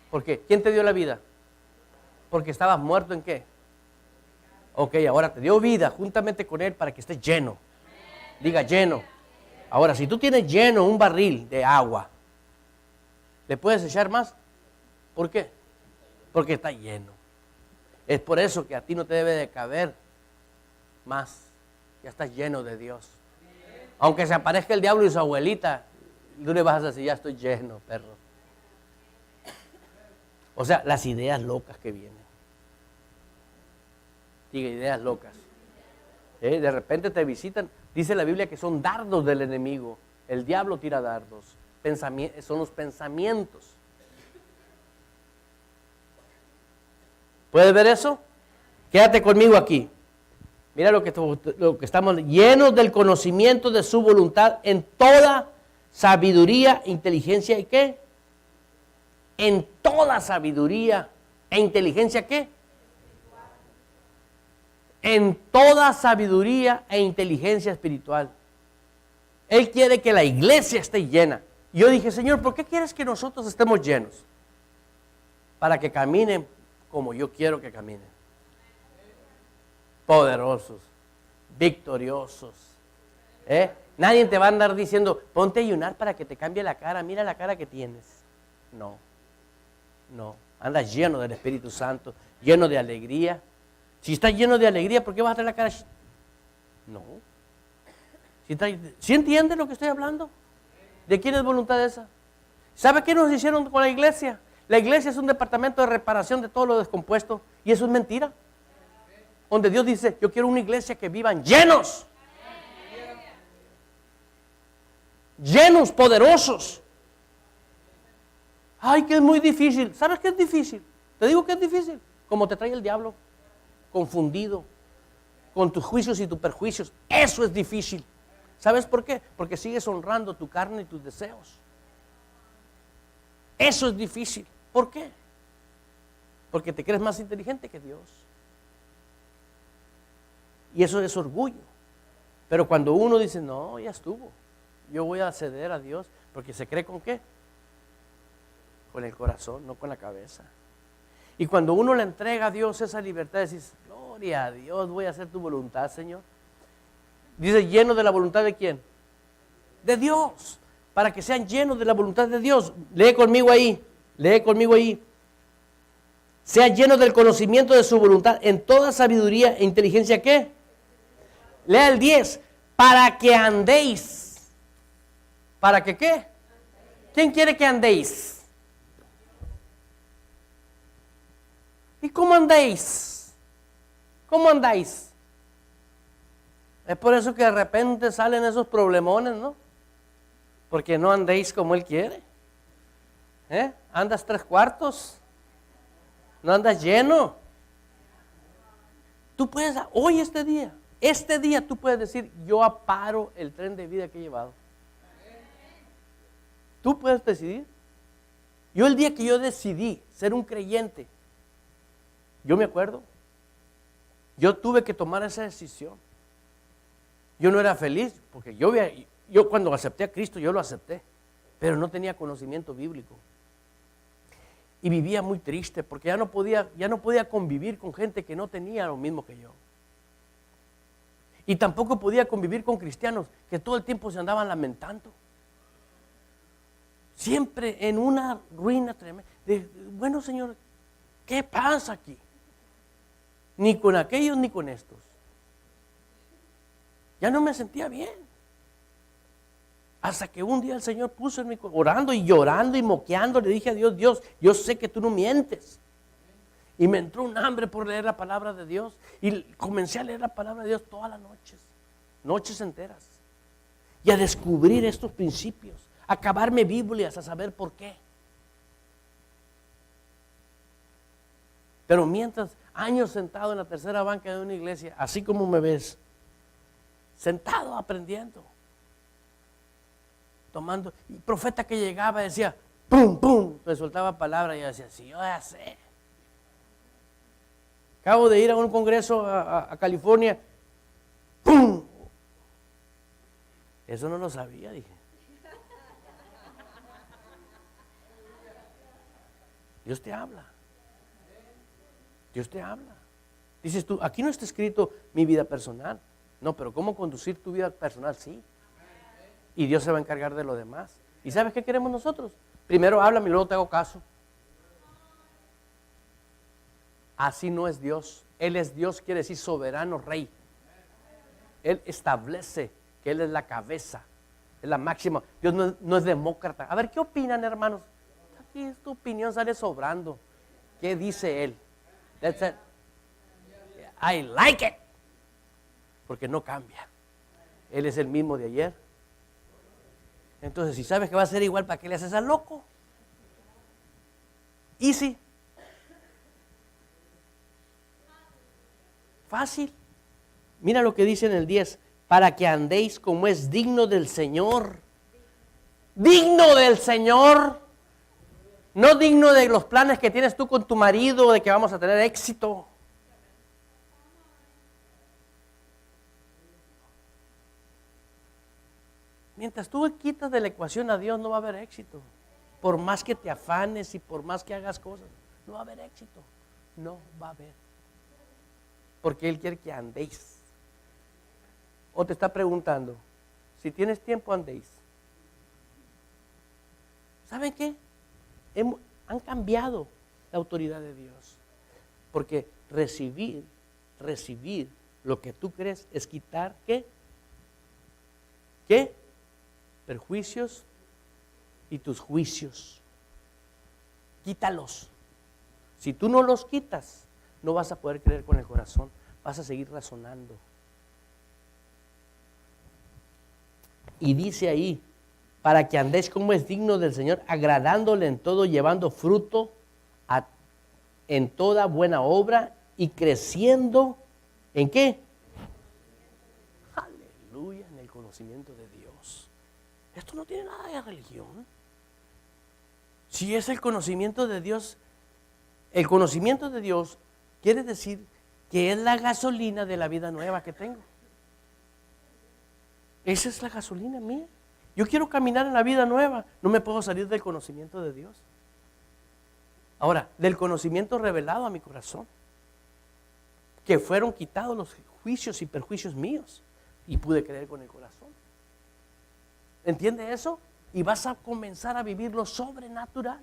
¿Por qué? ¿Quién te dio la vida? Porque estabas muerto ¿en qué? Ok, ahora te dio vida juntamente con Él para que estés lleno. Diga lleno. Ahora, si tú tienes lleno un barril de agua, ¿le puedes echar más? ¿Por qué? Porque está lleno. Es por eso que a ti no te debe de caber más. Ya estás lleno de Dios. Aunque se aparezca el diablo y su abuelita, tú le vas a decir, ya estoy lleno, perro. O sea, las ideas locas que vienen. Diga, ideas locas. De repente te visitan. Dice la Biblia que son dardos del enemigo. El diablo tira dardos. Son los pensamientos. ¿Puedes ver eso? Quédate conmigo aquí. Mira lo que estamos llenos del conocimiento de su voluntad en toda sabiduría, inteligencia y ¿qué? En toda sabiduría e inteligencia ¿qué? En toda sabiduría e inteligencia espiritual. Él quiere que la iglesia esté llena. Y yo dije, Señor, ¿por qué quieres que nosotros estemos llenos? Para que caminen como yo quiero que caminen. Poderosos, victoriosos. Nadie te va a andar diciendo, ponte a ayunar para que te cambie la cara, mira la cara que tienes. No, andas lleno del Espíritu Santo, lleno de alegría. Si estás lleno de alegría, ¿por qué vas a tener la cara? No. ¿Sí entiendes lo que estoy hablando? ¿De quién es voluntad esa? ¿Sabe qué nos hicieron con la iglesia? La iglesia es un departamento de reparación de todo lo descompuesto y eso es mentira. Donde Dios dice, yo quiero una iglesia que vivan llenos. Llenos, poderosos. Ay, que es muy difícil. ¿Sabes qué es difícil? Te digo que es difícil. Como te trae el diablo, confundido, con tus juicios y tus perjuicios. Eso es difícil. ¿Sabes por qué? Porque sigues honrando tu carne y tus deseos. Eso es difícil. ¿Por qué? Porque te crees más inteligente que Dios. Y eso es orgullo. Pero cuando uno dice, no, ya estuvo. Yo voy a ceder a Dios. Porque se cree con qué? Con el corazón, no con la cabeza. Y cuando uno le entrega a Dios esa libertad, decís, gloria a Dios, voy a hacer tu voluntad, Señor. Dice, lleno de la voluntad de ¿quién? De Dios. Para que sean llenos de la voluntad de Dios. Lee conmigo ahí. Sea lleno del conocimiento de su voluntad en toda sabiduría e inteligencia, ¿qué? Lea el 10. Para que andéis. ¿Para que qué? ¿Quién quiere que andéis? ¿Y cómo andéis? ¿Cómo andáis? Es por eso que de repente salen esos problemones, ¿no? Porque no andéis como Él quiere. Andas 3/4. No andas lleno. Tú puedes, hoy este día tú puedes decir, yo aparo el tren de vida que he llevado. Tú puedes decidir. Yo el día que yo decidí ser un creyente, yo me acuerdo, yo tuve que tomar esa decisión. Yo no era feliz, porque yo cuando acepté a Cristo, yo lo acepté, pero no tenía conocimiento bíblico. Y vivía muy triste, porque ya no podía convivir con gente que no tenía lo mismo que yo. Y tampoco podía convivir con cristianos que todo el tiempo se andaban lamentando. Siempre en una ruina tremenda. Bueno, Señor, ¿qué pasa aquí? Ni con aquellos ni con estos. Ya no me sentía bien. Hasta que un día el Señor puso en mi corazón, orando y llorando y moqueando, le dije a Dios, Dios, yo sé que tú no mientes. Y me entró un hambre por leer la palabra de Dios. Y comencé a leer la palabra de Dios todas las noches enteras. Y a descubrir estos principios, a acabarme Biblias, a saber por qué. Pero mientras, años sentado en la tercera banca de una iglesia, así como me ves, sentado aprendiendo, tomando, y profeta que llegaba decía, pum, pum, me soltaba palabra y yo decía, sí, yo ya sé. Acabo de ir a un congreso a California, pum. Eso no lo sabía, dije. Dios te habla. Dios te habla. Dices tú, aquí no está escrito mi vida personal. No, pero ¿cómo conducir tu vida personal? Sí. Y Dios se va a encargar de lo demás. ¿Y sabes qué queremos nosotros? Primero háblame y luego te hago caso. Así no es Dios. Él es Dios, quiere decir soberano rey. Él establece que Él es la cabeza, es la máxima. Dios no es demócrata. A ver, ¿qué opinan, hermanos? Aquí esta opinión sale sobrando. ¿Qué dice Él? That's it. I like it. Porque no cambia. Él es el mismo de ayer. Entonces, si sabes que va a ser igual, ¿para qué le haces al loco? Easy. Fácil. Mira lo que dice en el 10. Para que andéis como es digno del Señor. Digno del Señor. No digno de los planes que tienes tú con tu marido, de que vamos a tener éxito. Mientras tú quitas de la ecuación a Dios, no va a haber éxito. Por más que te afanes y por más que hagas cosas, no va a haber éxito. No va a haber. Porque Él quiere que andéis. O te está preguntando, si tienes tiempo, andéis. ¿Saben qué? Han cambiado la autoridad de Dios. Porque recibir lo que tú crees es quitar, ¿qué? ¿Qué? Perjuicios y tus juicios. Quítalos. Si tú no los quitas, no vas a poder creer con el corazón, vas a seguir razonando. Y dice ahí, para que andéis como es digno del Señor, agradándole en todo, llevando fruto en toda buena obra y creciendo, ¿en qué? Aleluya, en el conocimiento de Dios. Esto no tiene nada de religión. Si es el conocimiento de Dios, el conocimiento de Dios quiere decir que es la gasolina de la vida nueva que tengo. Esa es la gasolina mía. Yo quiero caminar en la vida nueva. No me puedo salir del conocimiento de Dios. Ahora, del conocimiento revelado a mi corazón. Que fueron quitados los juicios y perjuicios míos. Y pude creer con el corazón. ¿Entiende eso? Y vas a comenzar a vivir lo sobrenatural.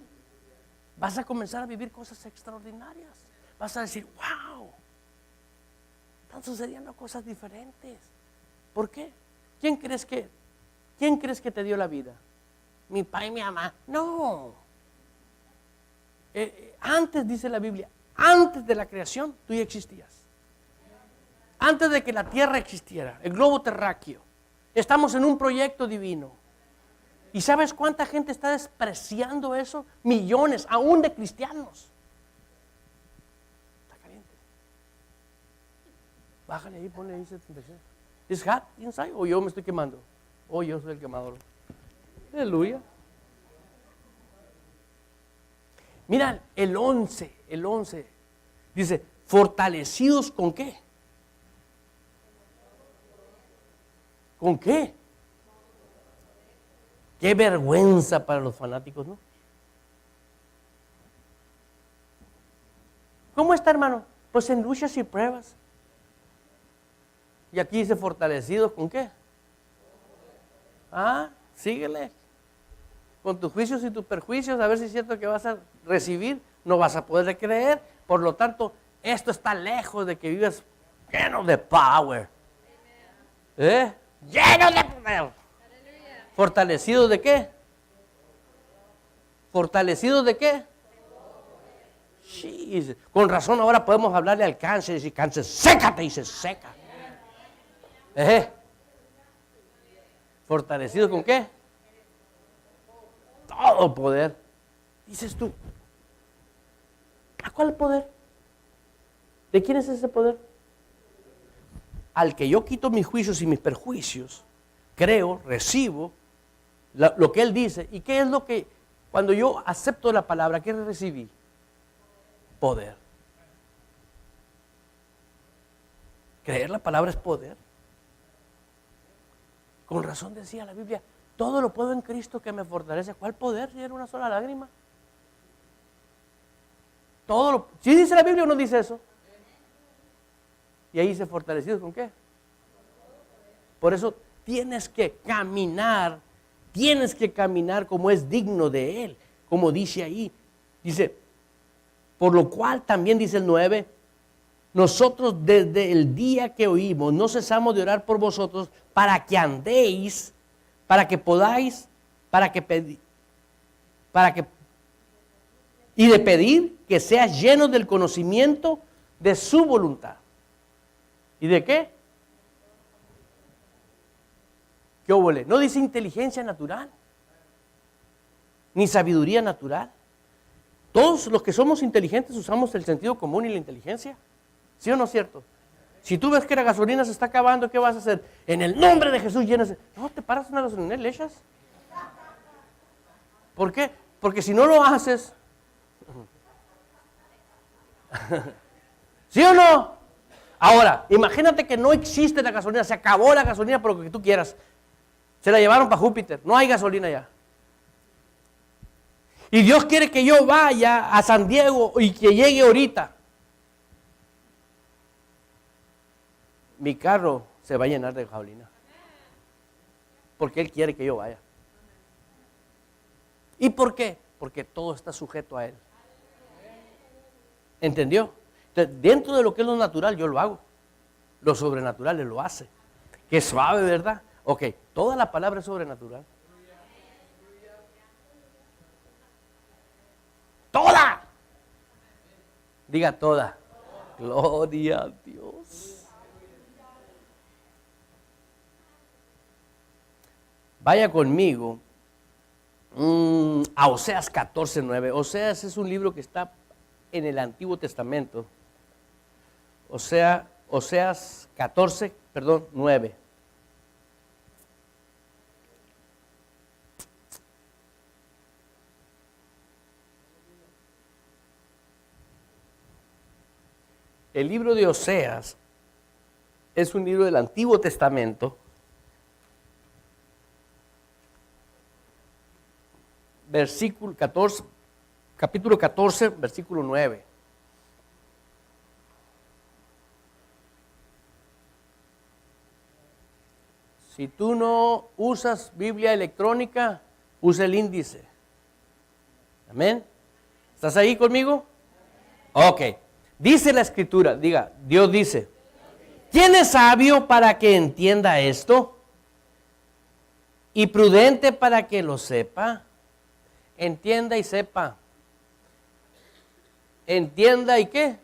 Vas a comenzar a vivir cosas extraordinarias. Vas a decir, wow. Están sucediendo cosas diferentes. ¿Por qué? ¿Quién crees que te dio la vida? mi papá y mi mamá. No. Antes, dice la Biblia, antes de la creación, tú ya existías. Antes de que la tierra existiera, el globo terráqueo, estamos en un proyecto divino. ¿Y sabes cuánta gente está despreciando eso? Millones, aún de cristianos. Está caliente. Bájale ahí, ponle ahí 76. ¿Es hot inside o yo me estoy quemando? O yo soy el quemador. Aleluya. Mira, el 11, dice, ¿fortalecidos con qué? ¿Con qué? Qué vergüenza para los fanáticos, ¿no? ¿Cómo está, hermano? Pues en luchas y pruebas. Y aquí dice fortalecidos con qué. Síguele. Con tus juicios y tus perjuicios, a ver si es cierto que vas a recibir, no vas a poder creer. Por lo tanto, esto está lejos de que vivas lleno de power. Lleno de poder. ¿Fortalecidos de qué? ¿Fortalecidos de qué? Sí, con razón ahora podemos hablarle al cáncer y decir, cáncer, sécate, y se seca. ¿Fortalecidos con qué? Todo poder. Dices tú, ¿a cuál poder? ¿De quién es ese poder? Al que yo quito mis juicios y mis perjuicios, creo, recibo lo que Él dice. ¿Y qué es lo que, cuando yo acepto la palabra, qué recibí? Poder. Creer la palabra es poder. Con razón decía la Biblia, todo lo puedo en Cristo que me fortalece. ¿Cuál poder si era una sola lágrima? ¿Sí dice la Biblia o no dice eso? Y ahí dice fortalecidos ¿con qué? Por eso tienes que caminar como es digno de Él, como dice ahí. Dice, por lo cual también dice el 9, nosotros desde el día que oímos no cesamos de orar por vosotros para que andéis, para que podáis, y de pedir que seas llenos del conocimiento de su voluntad. ¿Y de qué? ¿Qué óvole? No dice inteligencia natural, ni sabiduría natural. Todos los que somos inteligentes usamos el sentido común y la inteligencia. ¿Sí o no es cierto? Si tú ves que la gasolina se está acabando, ¿qué vas a hacer? En el nombre de Jesús llenas. No, te paras una gasolina y le echas. ¿Por qué? Porque si no lo haces, ¿sí o no? Ahora, imagínate que no existe la gasolina, se acabó la gasolina por lo que tú quieras. Se la llevaron para Júpiter, no hay gasolina ya. Y Dios quiere que yo vaya a San Diego y que llegue ahorita. Mi carro se va a llenar de gasolina. Porque Él quiere que yo vaya. ¿Y por qué? Porque todo está sujeto a Él. ¿Entendió? Entonces, dentro de lo que es lo natural, yo lo hago. Lo sobrenatural Él lo hace. Qué suave, ¿verdad? Ok, toda la palabra es sobrenatural. ¡Toda! Diga toda. Gloria a Dios. Vaya conmigo a Oseas 14:9. Oseas es un libro que está en el Antiguo Testamento. Oseas 9. El libro de Oseas es un libro del Antiguo Testamento. Capítulo 14, versículo 9. Si tú no usas Biblia electrónica, usa el índice. Amén. ¿Estás ahí conmigo? Ok. Dice la Escritura, diga, Dios dice, ¿quién es sabio para que entienda esto? y prudente para que lo sepa. Entienda y sepa. Entienda y qué.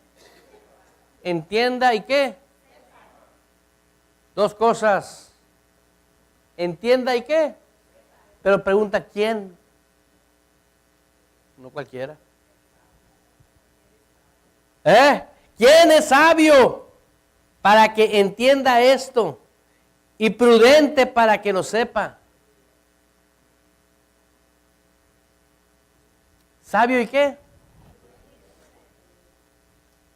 Entienda y qué. Dos cosas. Entienda y qué. Pero pregunta, ¿quién? No cualquiera. ¿Quién es sabio para que entienda esto? Y prudente para que lo sepa. ¿Sabio y qué?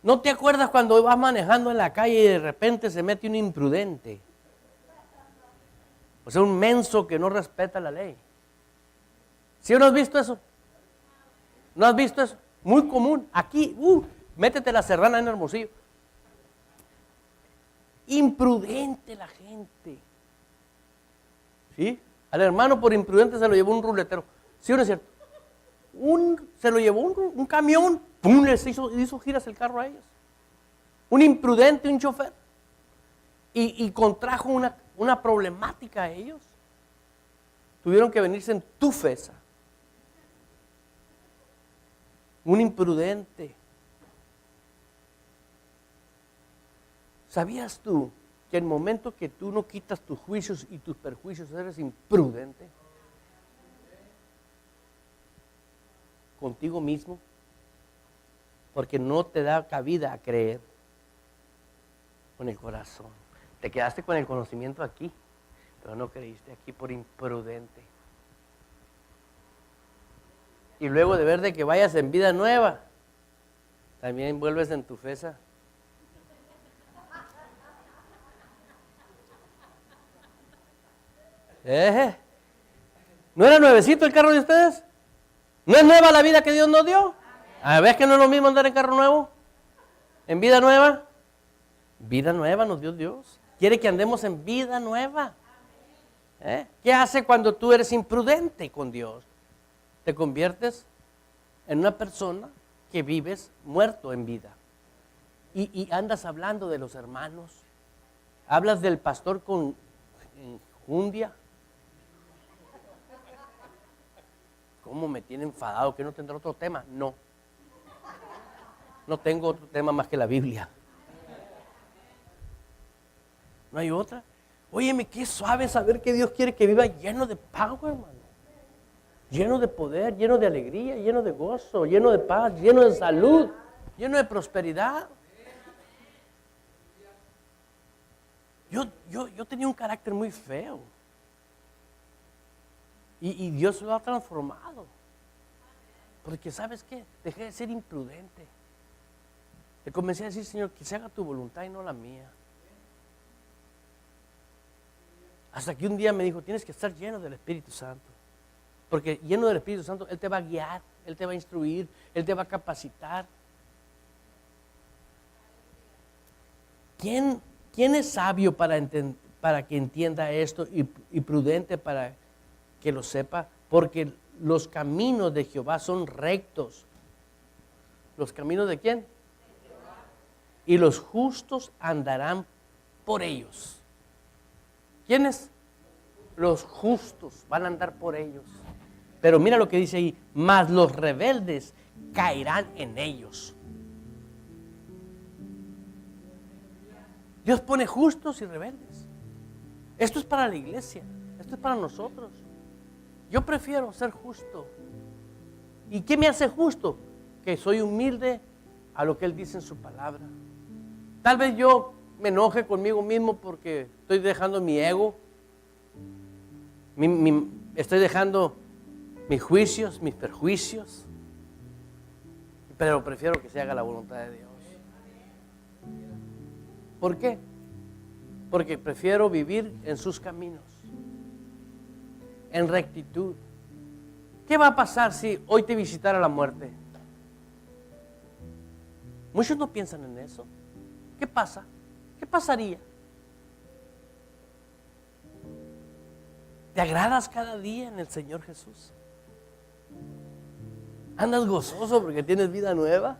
¿No te acuerdas cuando vas manejando en la calle y de repente se mete un imprudente? O sea, un menso que no respeta la ley. ¿Sí o no has visto eso? ¿No has visto eso? Muy común. Aquí, métete la serrana en Hermosillo. Imprudente la gente. ¿Sí? Al hermano por imprudente se lo llevó un ruletero. ¿Sí o no es cierto? Se lo llevó un camión, ¡pum!, les hizo giras el carro a ellos. Un imprudente, un chofer. Y contrajo una problemática a ellos. Tuvieron que venirse en tufesa. Un imprudente. ¿Sabías tú que en el momento que tú no quitas tus juicios y tus perjuicios eres imprudente? Contigo mismo, porque no te da cabida a creer con el corazón. Te quedaste con el conocimiento aquí, pero no creíste aquí por imprudente. Y luego de ver de que vayas en vida nueva, también vuelves en tu fesa. ¿No era nuevecito el carro de ustedes? ¿No es nueva la vida que Dios nos dio? A ver, que no es lo mismo andar en carro nuevo, en vida nueva. Vida nueva nos dio Dios. Quiere que andemos en vida nueva. ¿Qué hace cuando tú eres imprudente con Dios? Te conviertes en una persona que vives muerto en vida. Y andas hablando de los hermanos. Hablas del pastor con enjundia. ¿Cómo me tiene enfadado? ¿Que no tendrá otro tema? No. No tengo otro tema más que la Biblia. ¿No hay otra? Óyeme, qué suave saber que Dios quiere que viva lleno de power, hermano. Lleno de poder, lleno de alegría, lleno de gozo, lleno de paz, lleno de salud, lleno de prosperidad. Yo tenía un carácter muy feo. Y Dios lo ha transformado. Porque ¿sabes qué? Dejé de ser imprudente. Le comencé a decir, Señor, que se haga tu voluntad y no la mía. Hasta que un día me dijo, tienes que estar lleno del Espíritu Santo. Porque lleno del Espíritu Santo, Él te va a guiar, Él te va a instruir, Él te va a capacitar. ¿Quién es sabio para que entienda esto y prudente para que lo sepa? Porque los caminos de Jehová son rectos. ¿Los caminos de quién? De Jehová. Y los justos andarán por ellos. ¿Quiénes? Los justos van a andar por ellos. Pero mira lo que dice ahí, mas los rebeldes caerán en ellos. Dios pone justos y rebeldes. Esto es para la iglesia, esto es para nosotros. Yo prefiero ser justo. ¿Y qué me hace justo? Que soy humilde a lo que Él dice en su palabra. Tal vez yo me enoje conmigo mismo porque estoy dejando mi ego, estoy dejando mis juicios, mis perjuicios, pero prefiero que se haga la voluntad de Dios. ¿Por qué? Porque prefiero vivir en sus caminos, en rectitud. ¿Qué va a pasar si hoy te visitara la muerte? Muchos no piensan en eso. ¿Qué pasa? ¿Qué pasaría? ¿Te agradas cada día en el Señor Jesús? ¿Andas gozoso porque tienes vida nueva?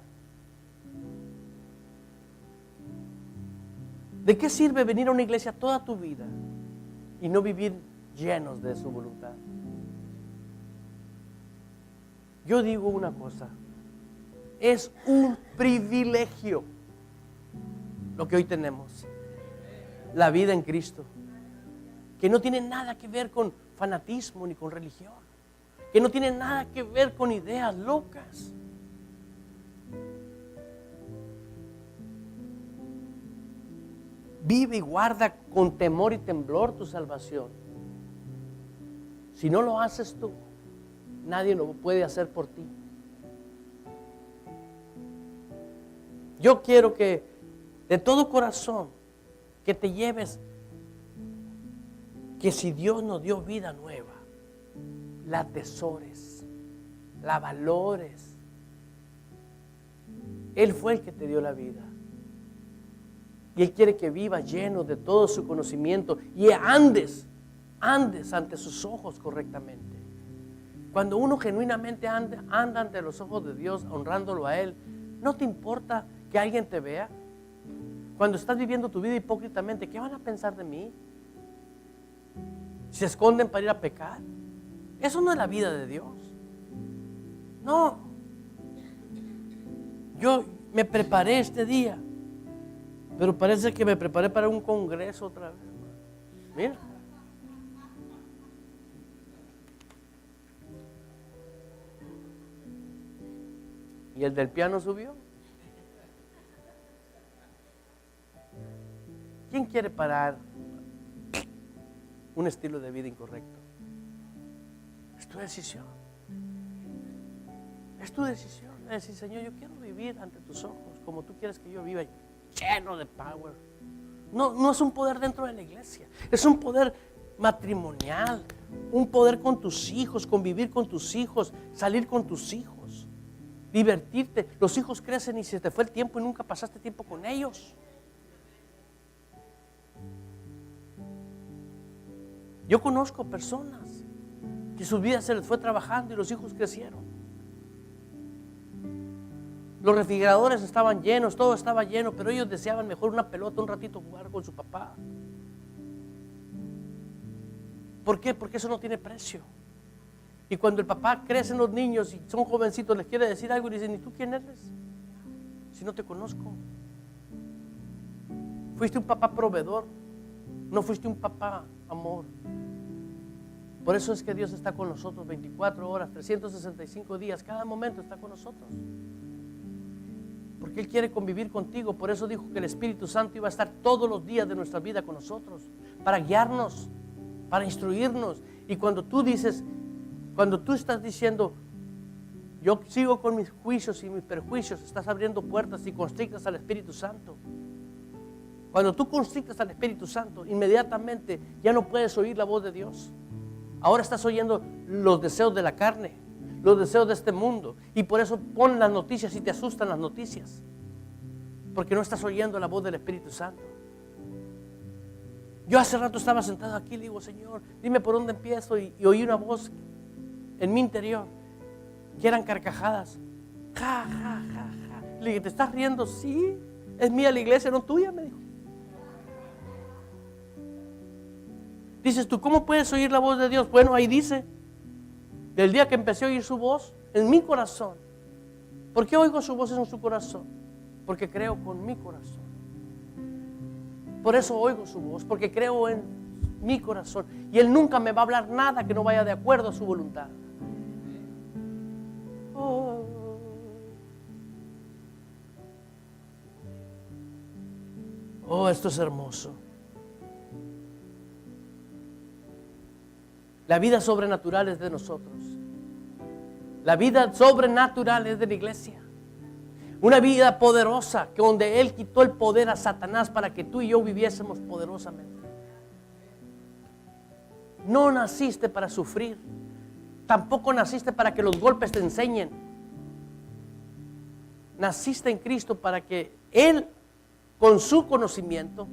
¿De qué sirve venir a una iglesia toda tu vida y no vivir llenos de su voluntad. Yo digo una cosa, es un privilegio lo que hoy tenemos, la vida en Cristo, que no tiene nada que ver con fanatismo ni con religión, que no tiene nada que ver con ideas locas. Vive y guarda con temor y temblor tu salvación. Si no lo haces tú, nadie lo puede hacer por ti. Yo quiero que de todo corazón que te lleves, que si Dios nos dio vida nueva, la atesores, la valores. Él fue el que te dio la vida. Y Él quiere que vivas lleno de todo su conocimiento y andes ante sus ojos correctamente. Cuando uno genuinamente anda ante los ojos de Dios, honrándolo a Él, ¿no te importa que alguien te vea? Cuando estás viviendo tu vida hipócritamente, ¿qué van a pensar de mí? ¿Se esconden para ir a pecar? Eso no es la vida de Dios. No. Yo me preparé este día, pero parece que me preparé para un congreso otra vez. Mira. ¿Y el del piano subió? ¿Quién quiere parar un estilo de vida incorrecto? Es tu decisión. Es tu decisión. Es decir, Señor, yo quiero vivir ante tus ojos como tú quieres que yo viva, lleno de power. No es un poder dentro de la iglesia, es un poder matrimonial, un poder con tus hijos, convivir con tus hijos, salir con tus hijos, divertirte. Los hijos crecen y se te fue el tiempo y nunca pasaste tiempo con ellos. Yo conozco personas que su vida se les fue trabajando y los hijos crecieron. Los refrigeradores estaban llenos, todo estaba lleno, pero ellos deseaban mejor una pelota, un ratito jugar con su papá. ¿Por qué? Porque eso no tiene precio. Y cuando el papá crece en los niños y son jovencitos, les quiere decir algo y dicen, ¿y tú quién eres? Si no te conozco. Fuiste un papá proveedor, no fuiste un papá amor. Por eso es que Dios está con nosotros 24 horas, 365 días, cada momento está con nosotros. Porque Él quiere convivir contigo. Por eso dijo que el Espíritu Santo iba a estar todos los días de nuestra vida con nosotros, para guiarnos, para instruirnos. Y cuando tú estás diciendo, yo sigo con mis juicios y mis perjuicios, estás abriendo puertas y constrictas al Espíritu Santo. Cuando tú constrictas al Espíritu Santo, inmediatamente ya no puedes oír la voz de Dios. Ahora estás oyendo los deseos de la carne, los deseos de este mundo, y por eso ponen las noticias y te asustan las noticias, porque no estás oyendo la voz del Espíritu Santo. Yo hace rato estaba sentado aquí y le digo, Señor, dime por dónde empiezo, y oí una voz en mi interior que eran carcajadas. Ja, ja, ja, ja. Le dije, ¿te estás riendo? Sí, es mía la iglesia, no tuya, me dijo. Dices tú, ¿cómo puedes oír la voz de Dios? Bueno, ahí dice, del día que empecé a oír su voz en mi corazón. ¿Por qué oigo su voz en su corazón? Porque creo con mi corazón. Por eso oigo su voz, porque creo en mi corazón. Y Él nunca me va a hablar nada que no vaya de acuerdo a su voluntad. Oh, esto es hermoso. La vida sobrenatural es de nosotros. La vida sobrenatural es de la iglesia. Una vida poderosa, que donde Él quitó el poder a Satanás para que tú y yo viviésemos poderosamente. No naciste para sufrir. Tampoco naciste para que los golpes te enseñen. Naciste en Cristo para que Él, con su conocimiento,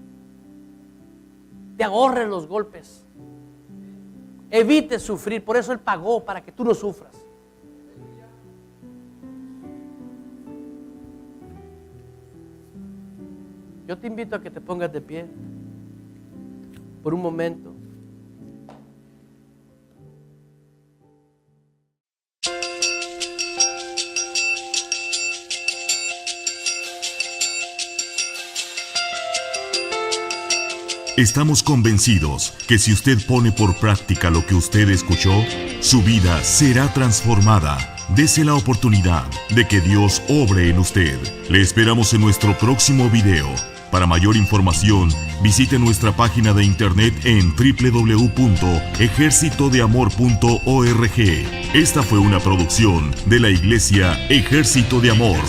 te ahorre los golpes. Evite sufrir. Por eso Él pagó para que tú no sufras. Yo te invito a que te pongas de pie por un momento. Estamos convencidos que si usted pone por práctica lo que usted escuchó, su vida será transformada. Dese la oportunidad de que Dios obre en usted. Le esperamos en nuestro próximo video. Para mayor información, visite nuestra página de internet en www.ejercitodeamor.org. Esta fue una producción de la Iglesia Ejército de Amor.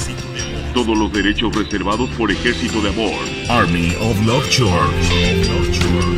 Todos los derechos reservados por Ejército de Amor. Army of Love Church.